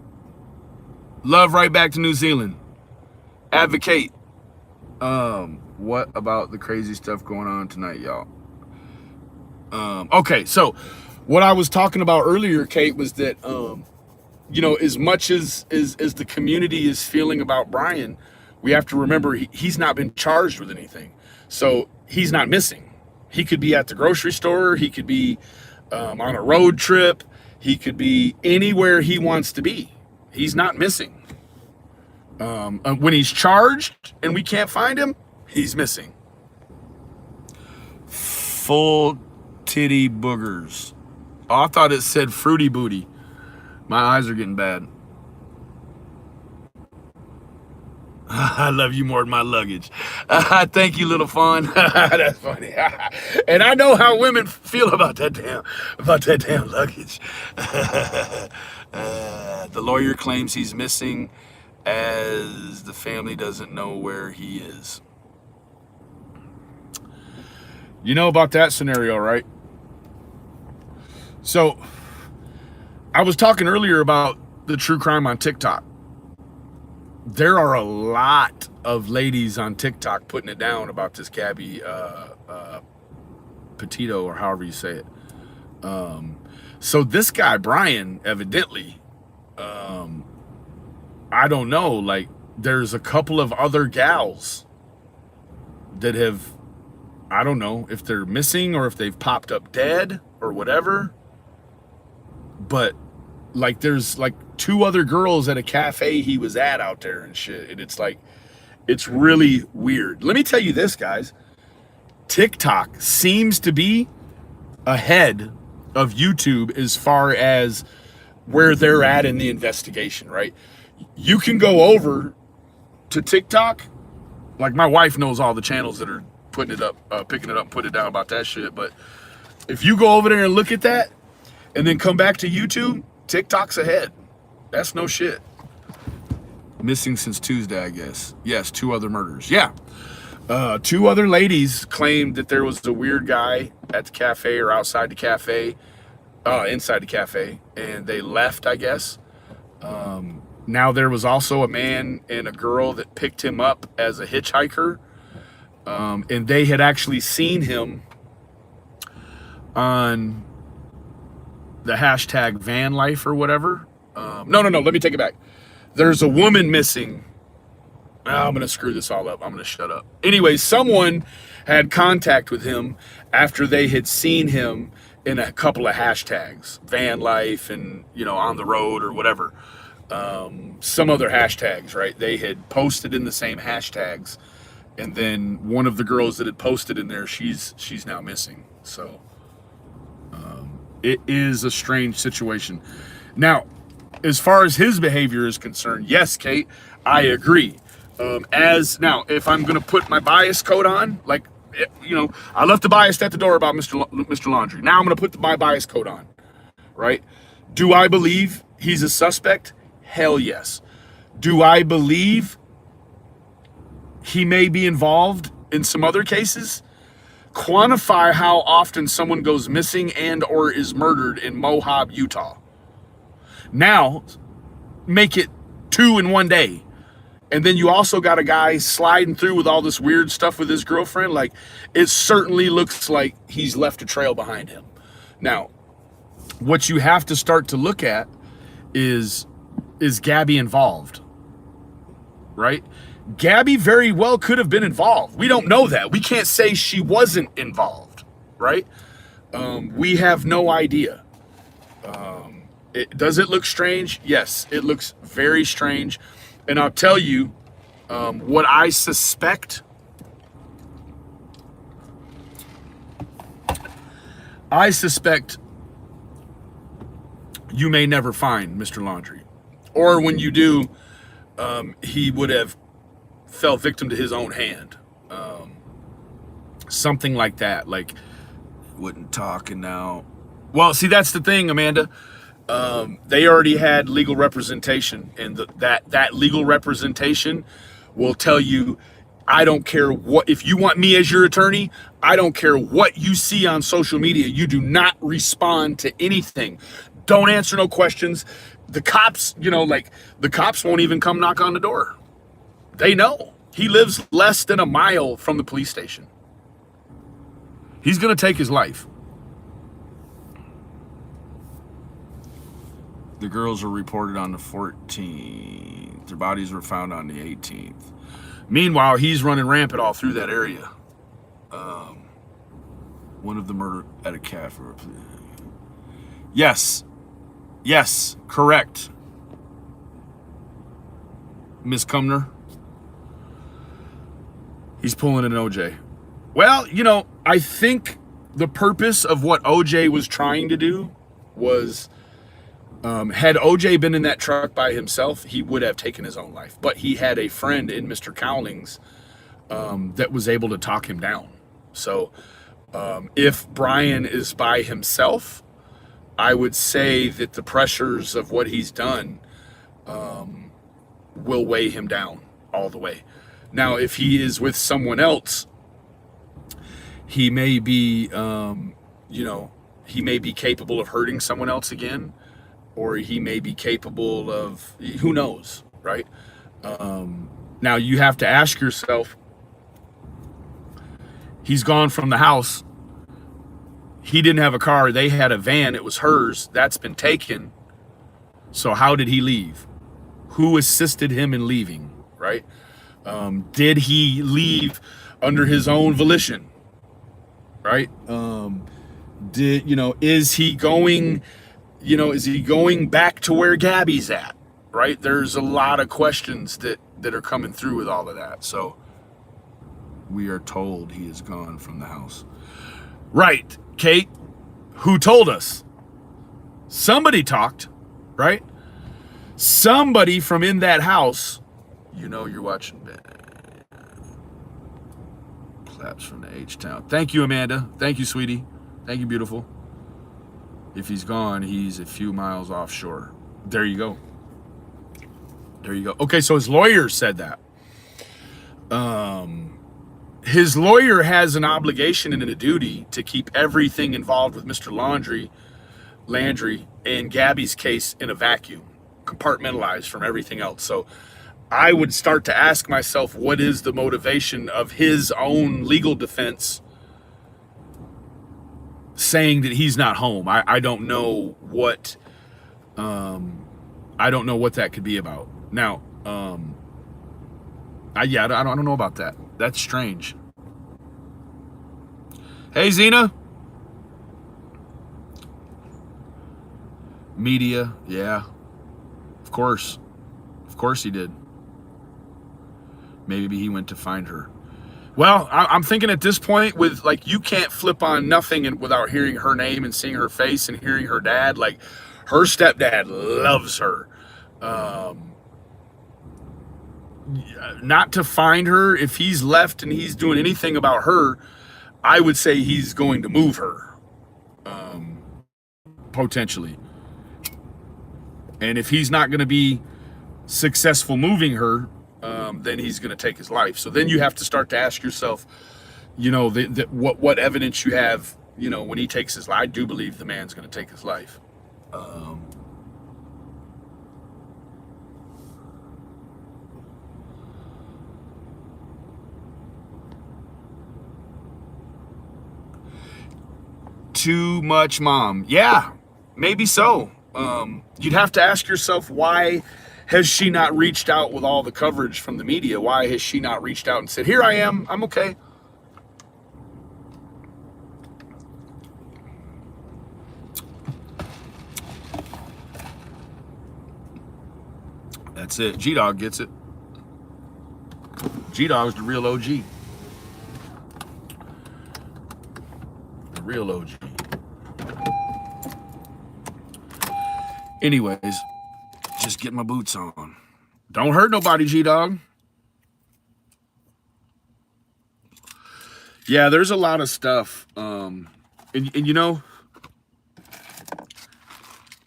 Love right back to New Zealand. Advocate. What about the crazy stuff going on tonight, y'all? Okay, so what I was talking about earlier, Kate, was that you know, as much as the community is feeling about Brian, we have to remember he's not been charged with anything. So he's not missing. He could be at the grocery store, he could be on a road trip, he could be anywhere he wants to be. He's not missing. When he's charged and we can't find him, he's missing. Full titty boogers. Oh, I thought it said fruity booty. My eyes are getting bad. I love you more than my luggage. Thank you, Little Fawn. That's funny. And I know how women feel about that damn luggage. The lawyer claims he's missing as the family doesn't know where he is. You know about that scenario, right? So I was talking earlier about the true crime on TikTok. There are a lot of ladies on TikTok putting it down about this Gabby Petito, or however you say it. So this guy, Brian, evidently, I don't know, like there's a couple of other gals that have, I don't know if they're missing or if they've popped up dead or whatever. But like there's like 2 other girls at a cafe he was at out there and shit. And it's like, it's really weird. Let me tell you this, guys. TikTok seems to be ahead of YouTube as far as where they're at in the investigation, right? You can go over to TikTok. Like my wife knows all the channels that are putting it up, picking it up, and putting it down about that shit. But if you go over there and look at that and then come back to YouTube, TikTok's ahead. That's no shit. Missing since Tuesday, I guess. Yes, 2 other murders. Yeah. 2 other ladies claimed that there was a weird guy at the cafe or outside the cafe, inside the cafe, and they left, I guess. Now there was also a man and a girl that picked him up as a hitchhiker, and they had actually seen him on the hashtag van life or whatever. No, let me take it back. There's a woman missing. I'm going to screw this all up. I'm going to shut up. Anyway, someone had contact with him after they had seen him in a couple of hashtags, van life and, you know, on the road or whatever. Some other hashtags, right? They had posted in the same hashtags. And then one of the girls that had posted in there, she's now missing. So it is a strange situation. Now, as far as his behavior is concerned, yes, Kate, I agree. Now, if I'm going to put my bias coat on, like, you know, I left the bias at the door about Mr. Laundry. Now I'm going to put my bias coat on, right? Do I believe he's a suspect? Hell yes. Do I believe he may be involved in some other cases? Quantify how often someone goes missing and or is murdered in Moab, Utah. Now, make it 2 in one day. And then you also got a guy sliding through with all this weird stuff with his girlfriend. Like, it certainly looks like he's left a trail behind him. Now, what you have to start to look at is Gabby involved? Right? Gabby very well could have been involved. We don't know that. We can't say she wasn't involved, right? We have no idea. Does it look strange? Yes, it looks very strange. And I'll tell you what I suspect. I suspect you may never find Mr. Laundrie. Or when you do, he would have fell victim to his own hand. Something like that. Like, wouldn't talk and now... Well, see, that's the thing, Amanda. They already had legal representation, and that legal representation will tell you, I don't care what... If you want me as your attorney, I don't care what you see on social media. You do not respond to anything. Don't answer no questions. The cops, the cops won't even come knock on the door. They know. He lives less than a mile from the police station. He's going to take his life. The girls were reported on the 14th. Their bodies were found on the 18th. Meanwhile, he's running rampant all through that area. One of the murder at a cafe. Yes. Yes, correct. Miss Cumner. He's pulling an OJ. Well, I think the purpose of what OJ was trying to do was, had OJ been in that truck by himself, he would have taken his own life. But he had a friend in Mr. Cowlings that was able to talk him down. So if Brian is by himself, I would say that the pressures of what he's done will weigh him down all the way. Now, if he is with someone else, he may be, he may be capable of hurting someone else again, or he may be capable of, who knows, right? Now, you have to ask yourself, he's gone from the house. He didn't have a car. They had a van. It was hers. That's been taken. So how did he leave? Who assisted him in leaving, right? Did he leave under his own volition, right? Is he going, is he going back to where Gabby's at, right? There's a lot of questions that are coming through with all of that. So we are told he is gone from the house. Right, Kate, who told us? Somebody right? Somebody from in that house, you're watching claps from the H-Town. Thank you, Amanda. Thank you, sweetie. Thank you, beautiful. If he's gone, he's a few miles offshore. There you go. There you go. Okay, so his lawyer said that. His lawyer has an obligation and a duty to keep everything involved with Mr. Landry and Gabby's case in a vacuum, compartmentalized from everything else. So I would start to ask myself, what is the motivation of his own legal defense saying that he's not home? I don't know what that could be about. Now, I don't know about that. That's strange. Hey, Zena. Media, yeah. Of course he did. Maybe he went to find her. Well, I'm thinking at this point, with you can't flip on nothing without hearing her name and seeing her face and hearing her dad. Like, her stepdad loves her. Not to find her. If he's left and he's doing anything about her, I would say he's going to move her, potentially. And if he's not going to be successful moving her, then he's going to take his life. So then you have to start to ask yourself, you know, what evidence you have, you know, when he takes his life. I do believe the man's going to take his life. Too much, Mom. Yeah, maybe so. You'd have to ask yourself, why has she not reached out with all the coverage from the media? Why has she not reached out and said, here I am, I'm okay? That's it. G-Dog gets it. G-Dog's the real OG. The real OG. Anyways, just get my boots on. Don't hurt nobody, G-Dog. Yeah, there's a lot of stuff. And you know,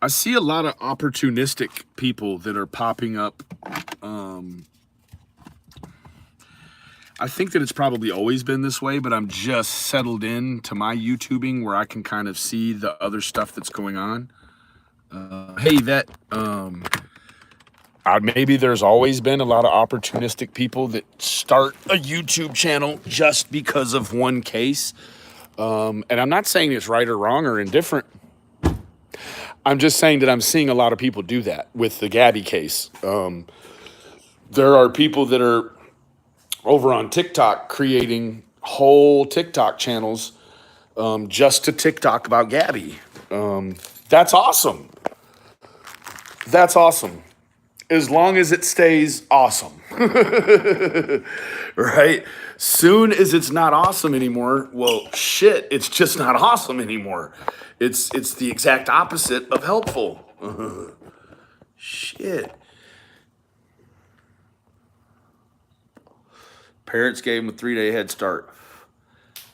I see a lot of opportunistic people that are popping up. I think that it's probably always been this way, but I'm just settled in to my YouTubing where I can kind of see the other stuff that's going on. Hey, that maybe there's always been a lot of opportunistic people that start a YouTube channel just because of one case. And I'm not saying it's right or wrong or indifferent. I'm just saying that I'm seeing a lot of people do that with the Gabby case. There are people that are over on TikTok creating whole TikTok channels just to TikTok about Gabby. That's awesome. That's awesome. As long as it stays awesome. Right? Soon as it's not awesome anymore, well, shit, it's just not awesome anymore. It's the exact opposite of helpful. Shit. Parents gave him a 3-day head start.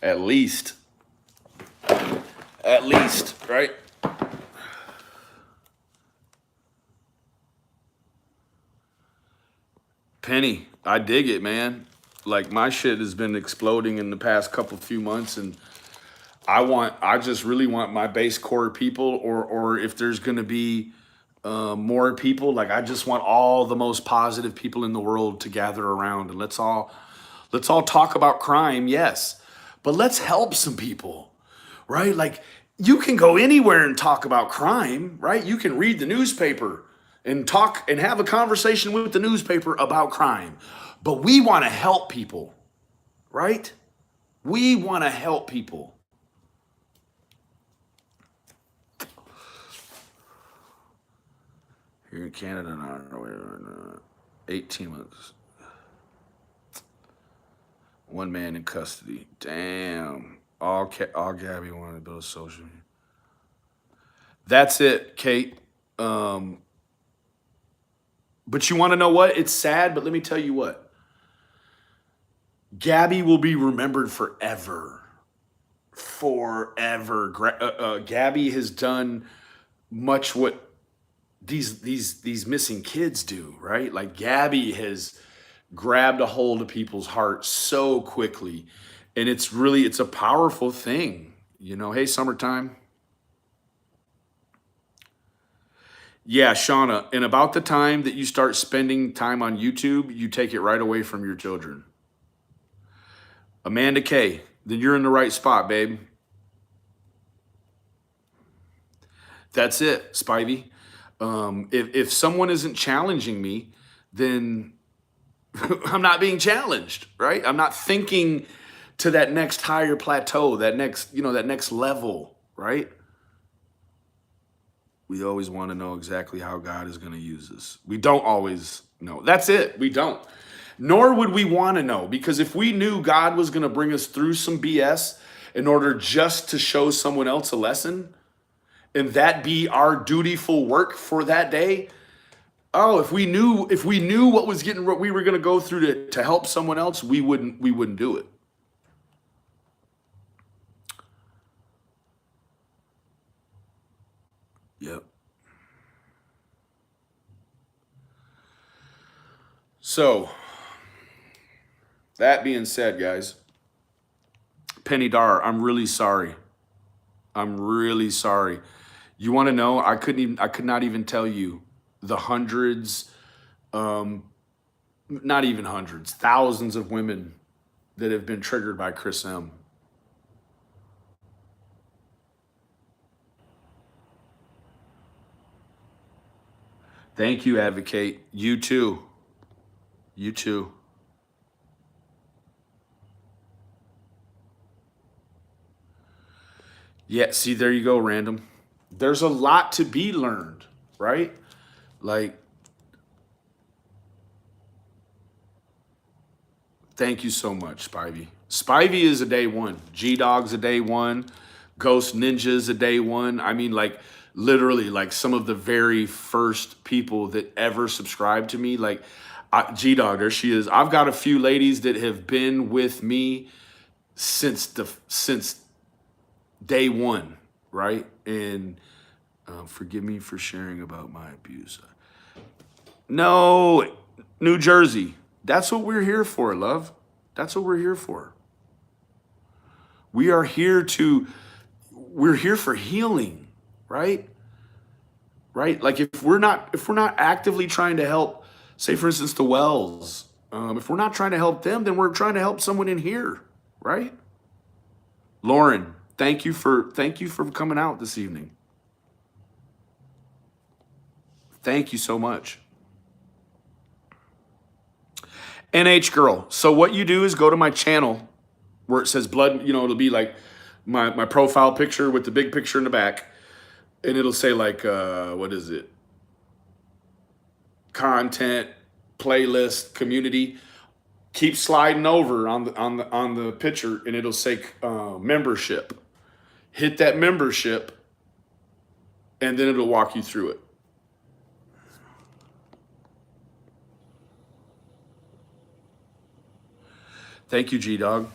At least. At least, right? Penny, I dig it, man. Like, my shit has been exploding in the past few months, and I just really want my base core people, or if there's gonna be more people, like, I just want all the most positive people in the world to gather around, and let's all talk about crime, yes, but let's help some people, right? Like, you can go anywhere and talk about crime, right? You can read the newspaper and talk and have a conversation with the newspaper about crime, but we want to help people, right? We want to help people. Here in Canada, no, 18 months. One man in custody. Damn. All Gabby wanted to build a social media. That's it, Kate. But you want to know what? It's sad, but let me tell you what. Gabby will be remembered forever. Forever. Gabby has done much what these missing kids do, right? Like, Gabby has grabbed a hold of people's hearts so quickly, and it's a powerful thing, you know. Hey, Summertime. Yeah, Shauna, and about the time that you start spending time on YouTube, you take it right away from your children. Amanda K, then you're in the right spot, babe. That's it, Spivey. If someone isn't challenging me, then I'm not being challenged, right? I'm not thinking to that next higher plateau, that next level, right? We always want to know exactly how God is going to use us. We don't always know. That's it. We don't. Nor would we want to know, because if we knew God was going to bring us through some BS in order just to show someone else a lesson, and that be our dutiful work for that day, if we knew what we were going to go through to help someone else, we wouldn't do it. Yep. So, that being said, guys, Penny Dar, I'm really sorry. I'm really sorry. You want to know? I could not even tell you the hundreds, not even hundreds, thousands of women that have been triggered by Chris M. Thank you, Advocate. You too. You too. Yeah, see, there you go, Random. There's a lot to be learned, right? Like, thank you so much, Spivey. Spivey is a day one. G-Dog's a day one. Ghost Ninja's a day one. I mean, like, literally, like, some of the very first people that ever subscribed to me, like, G-Dog, there she is. I've got a few ladies that have been with me since day one, right? And forgive me for sharing about my abuse. No, New Jersey. That's what we're here for, love. That's what we're here for. We're here for healing, right? Right? Like if we're not actively trying to help, say for instance, the Wells, if we're not trying to help them, then we're trying to help someone in here, right? Lauren, thank you for coming out this evening. Thank you so much. NH Girl. So what you do is go to my channel where it says blood, you know, it'll be like my profile picture with the big picture in the back. And it'll say like, what is it? Content, playlist, community. Keep sliding over on the picture and it'll say membership. Hit that membership and then it'll walk you through it. Thank you, G-Dog.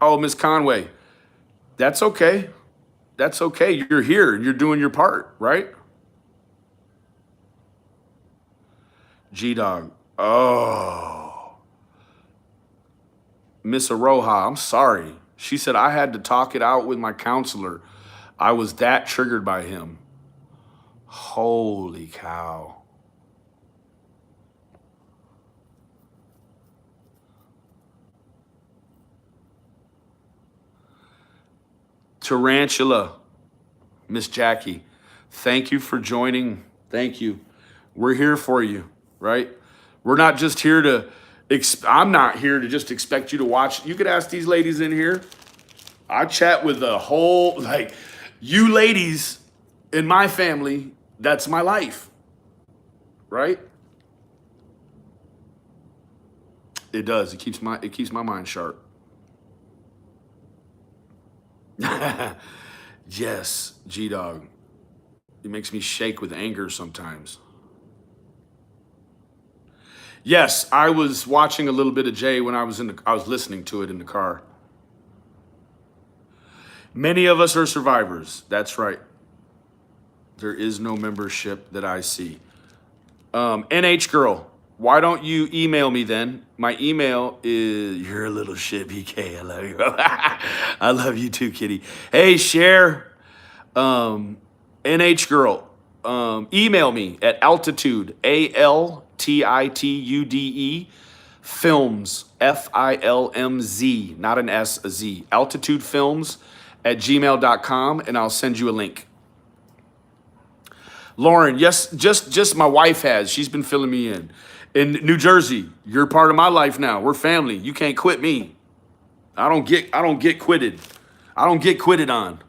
Oh, Miss Conway, that's okay. That's okay. You're here and you're doing your part, right? G-Dog. Oh. Miss Aroha, I'm sorry. She said, I had to talk it out with my counselor. I was that triggered by him. Holy cow. Tarantula, Miss Jackie, thank you for joining. Thank you. We're here for you, right? We're not just here to, I'm not here to just expect you to watch. You could ask these ladies in here. I chat with the whole, like, you ladies in my family, that's my life, right? It does. It keeps my mind sharp. Yes, G-Dog. It makes me shake with anger sometimes. Yes, I was watching a little bit of Jay when I was listening to it in the car. Many of us are survivors. That's right. There is no membership that I see. NH Girl, why don't you email me then? My email is, you're a little shit, BK. I love you. I love you too, kitty. Hey, share. NH Girl, email me at altitude, ALTITUDE, films, FILMZ, not an S, a Z, altitude films at gmail.com, and I'll send you a link. Lauren, yes, just my wife has. She's been filling me in. In New Jersey, you're part of my life now. We're family. You can't quit me. I don't get quitted. I don't get quitted on.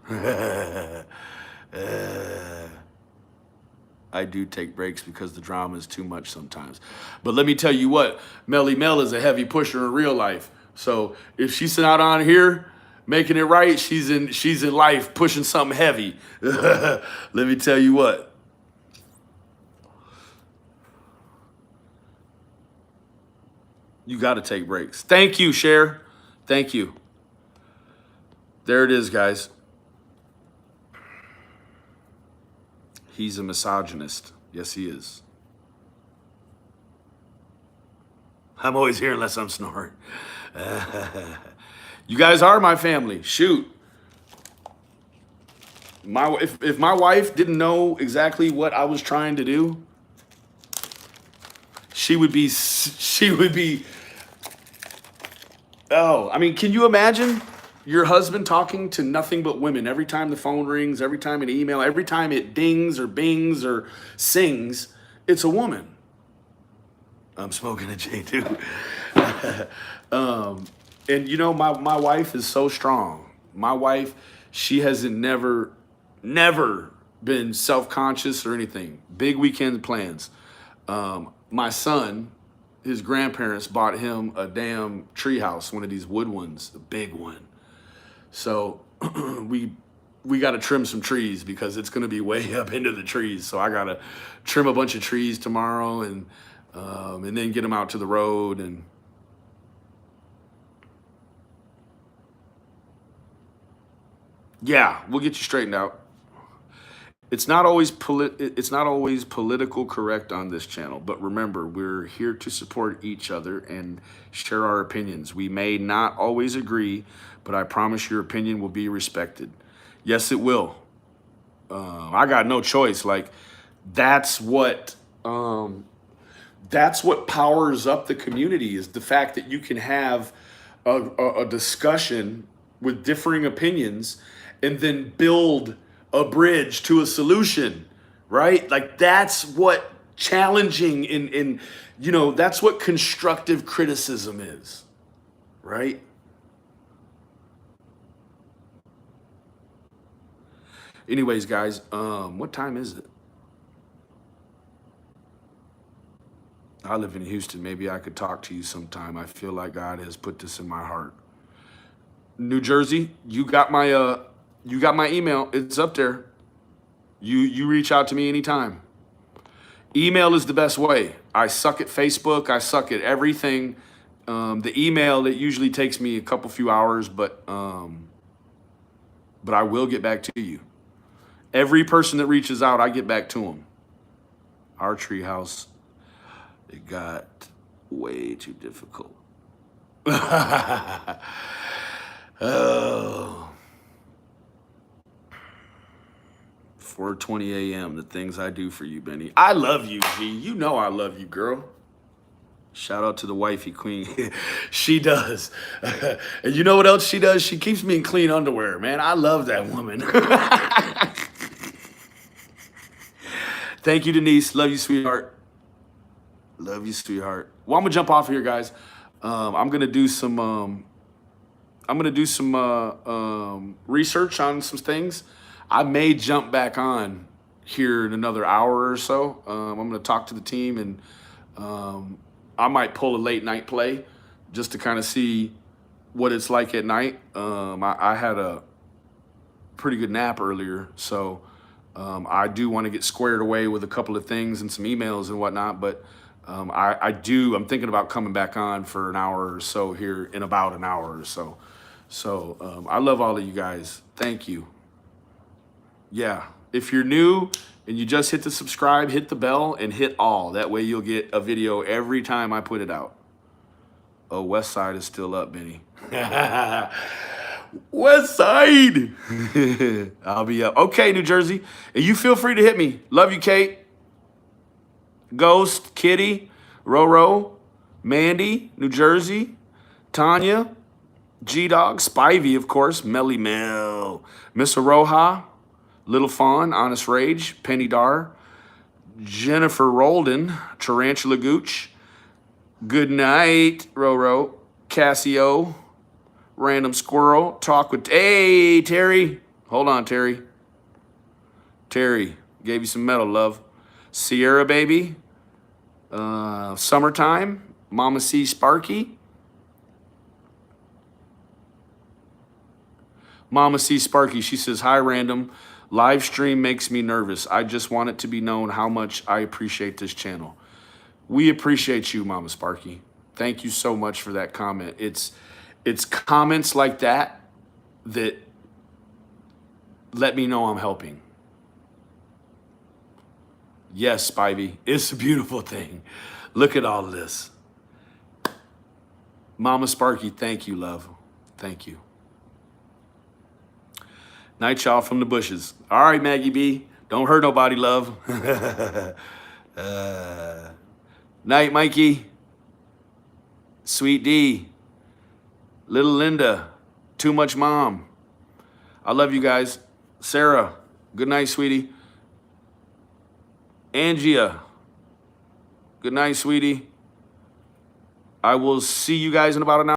I do take breaks because the drama is too much sometimes. But let me tell you what, Melly Mel is a heavy pusher in real life. So if she's out on here making it right, she's in life pushing something heavy. Let me tell you what. You got to take breaks. Thank you, Cher. Thank you. There it is, guys. He's a misogynist. Yes, he is. I'm always here unless I'm snoring. You guys are my family. Shoot. If my wife didn't know exactly what I was trying to do, she would be oh, I mean, can you imagine your husband talking to nothing but women every time the phone rings, every time an email, every time it dings or bings or sings, it's a woman. I'm smoking a J too. And you know, my wife is so strong. My wife, she hasn't never been self-conscious or anything. Big weekend plans. My son, his grandparents bought him a damn treehouse, one of these wood ones, a big one. So we got to trim some trees because it's going to be way up into the trees. So I got to trim a bunch of trees tomorrow and then get them out to the road. And yeah, we'll get you straightened out. It's not always political correct on this channel, but remember, we're here to support each other and share our opinions. We may not always agree, but I promise your opinion will be respected. Yes, it will. I got no choice. Like that's what powers up the community, is the fact that you can have a discussion with differing opinions and then build a bridge to a solution, right? Like that's what challenging in you know, that's what constructive criticism is, right? Anyways, guys, what time is it? I live in Houston. Maybe I could talk to you sometime. I feel like God has put this in my heart. New Jersey, you got my email. It's up there. You reach out to me anytime. Email is the best way. I suck at Facebook. I suck at everything. The email, it usually takes me a few hours, but I will get back to you. Every person that reaches out, I get back to them. Our treehouse, it got way too difficult. Oh. 4:20 a.m. The things I do for you, Benny. I love you, G. You know I love you, girl. Shout out to the wifey queen. She does. And you know what else she does? She keeps me in clean underwear, man. I love that woman. Thank you, Denise. Love you, sweetheart. Love you, sweetheart. Well, I'm gonna jump off here, guys. I'm gonna do some research on some things. I may jump back on here in another hour or so. I'm gonna talk to the team, and I might pull a late night play just to kind of see what it's like at night. I had a pretty good nap earlier, so I do want to get squared away with a couple of things and some emails and whatnot, but I'm thinking about coming back on for an hour or so here in about an hour or so. So I love all of you guys. Thank you. Yeah, if you're new and you just hit the subscribe, hit the bell and hit all. That way you'll get a video every time I put it out. Oh, West Side is still up, Benny. West Side. I'll be up. Okay, New Jersey. And you feel free to hit me. Love you, Kate. Ghost, Kitty, Roro, Mandy, New Jersey, Tanya, G-Dog, Spivey, of course, Melly Mel, Miss Aroha, Little Fawn, Honest Rage, Penny Dar, Jennifer Roldan, Tarantula Gooch, Good Night, Roro, Cassio, Random Squirrel, Talk with, hey, Terry. Hold on, Terry. Terry, gave you some metal, love. Sierra Baby, Summertime, Mama C Sparky. Mama C Sparky, she says, hi, Random. Live stream makes me nervous. I just want it to be known how much I appreciate this channel. We appreciate you, Mama Sparky. Thank you so much for that comment. It's comments like that that let me know I'm helping. Yes, Spivey, it's a beautiful thing. Look at all of this. Mama Sparky, thank you, love. Thank you. Night Shaw from the bushes. All right, Maggie B. Don't hurt nobody, love. Night, Mikey. Sweet D. Little Linda. Too much mom. I love you guys. Sarah. Good night, sweetie. Angia. Good night, sweetie. I will see you guys in about an hour.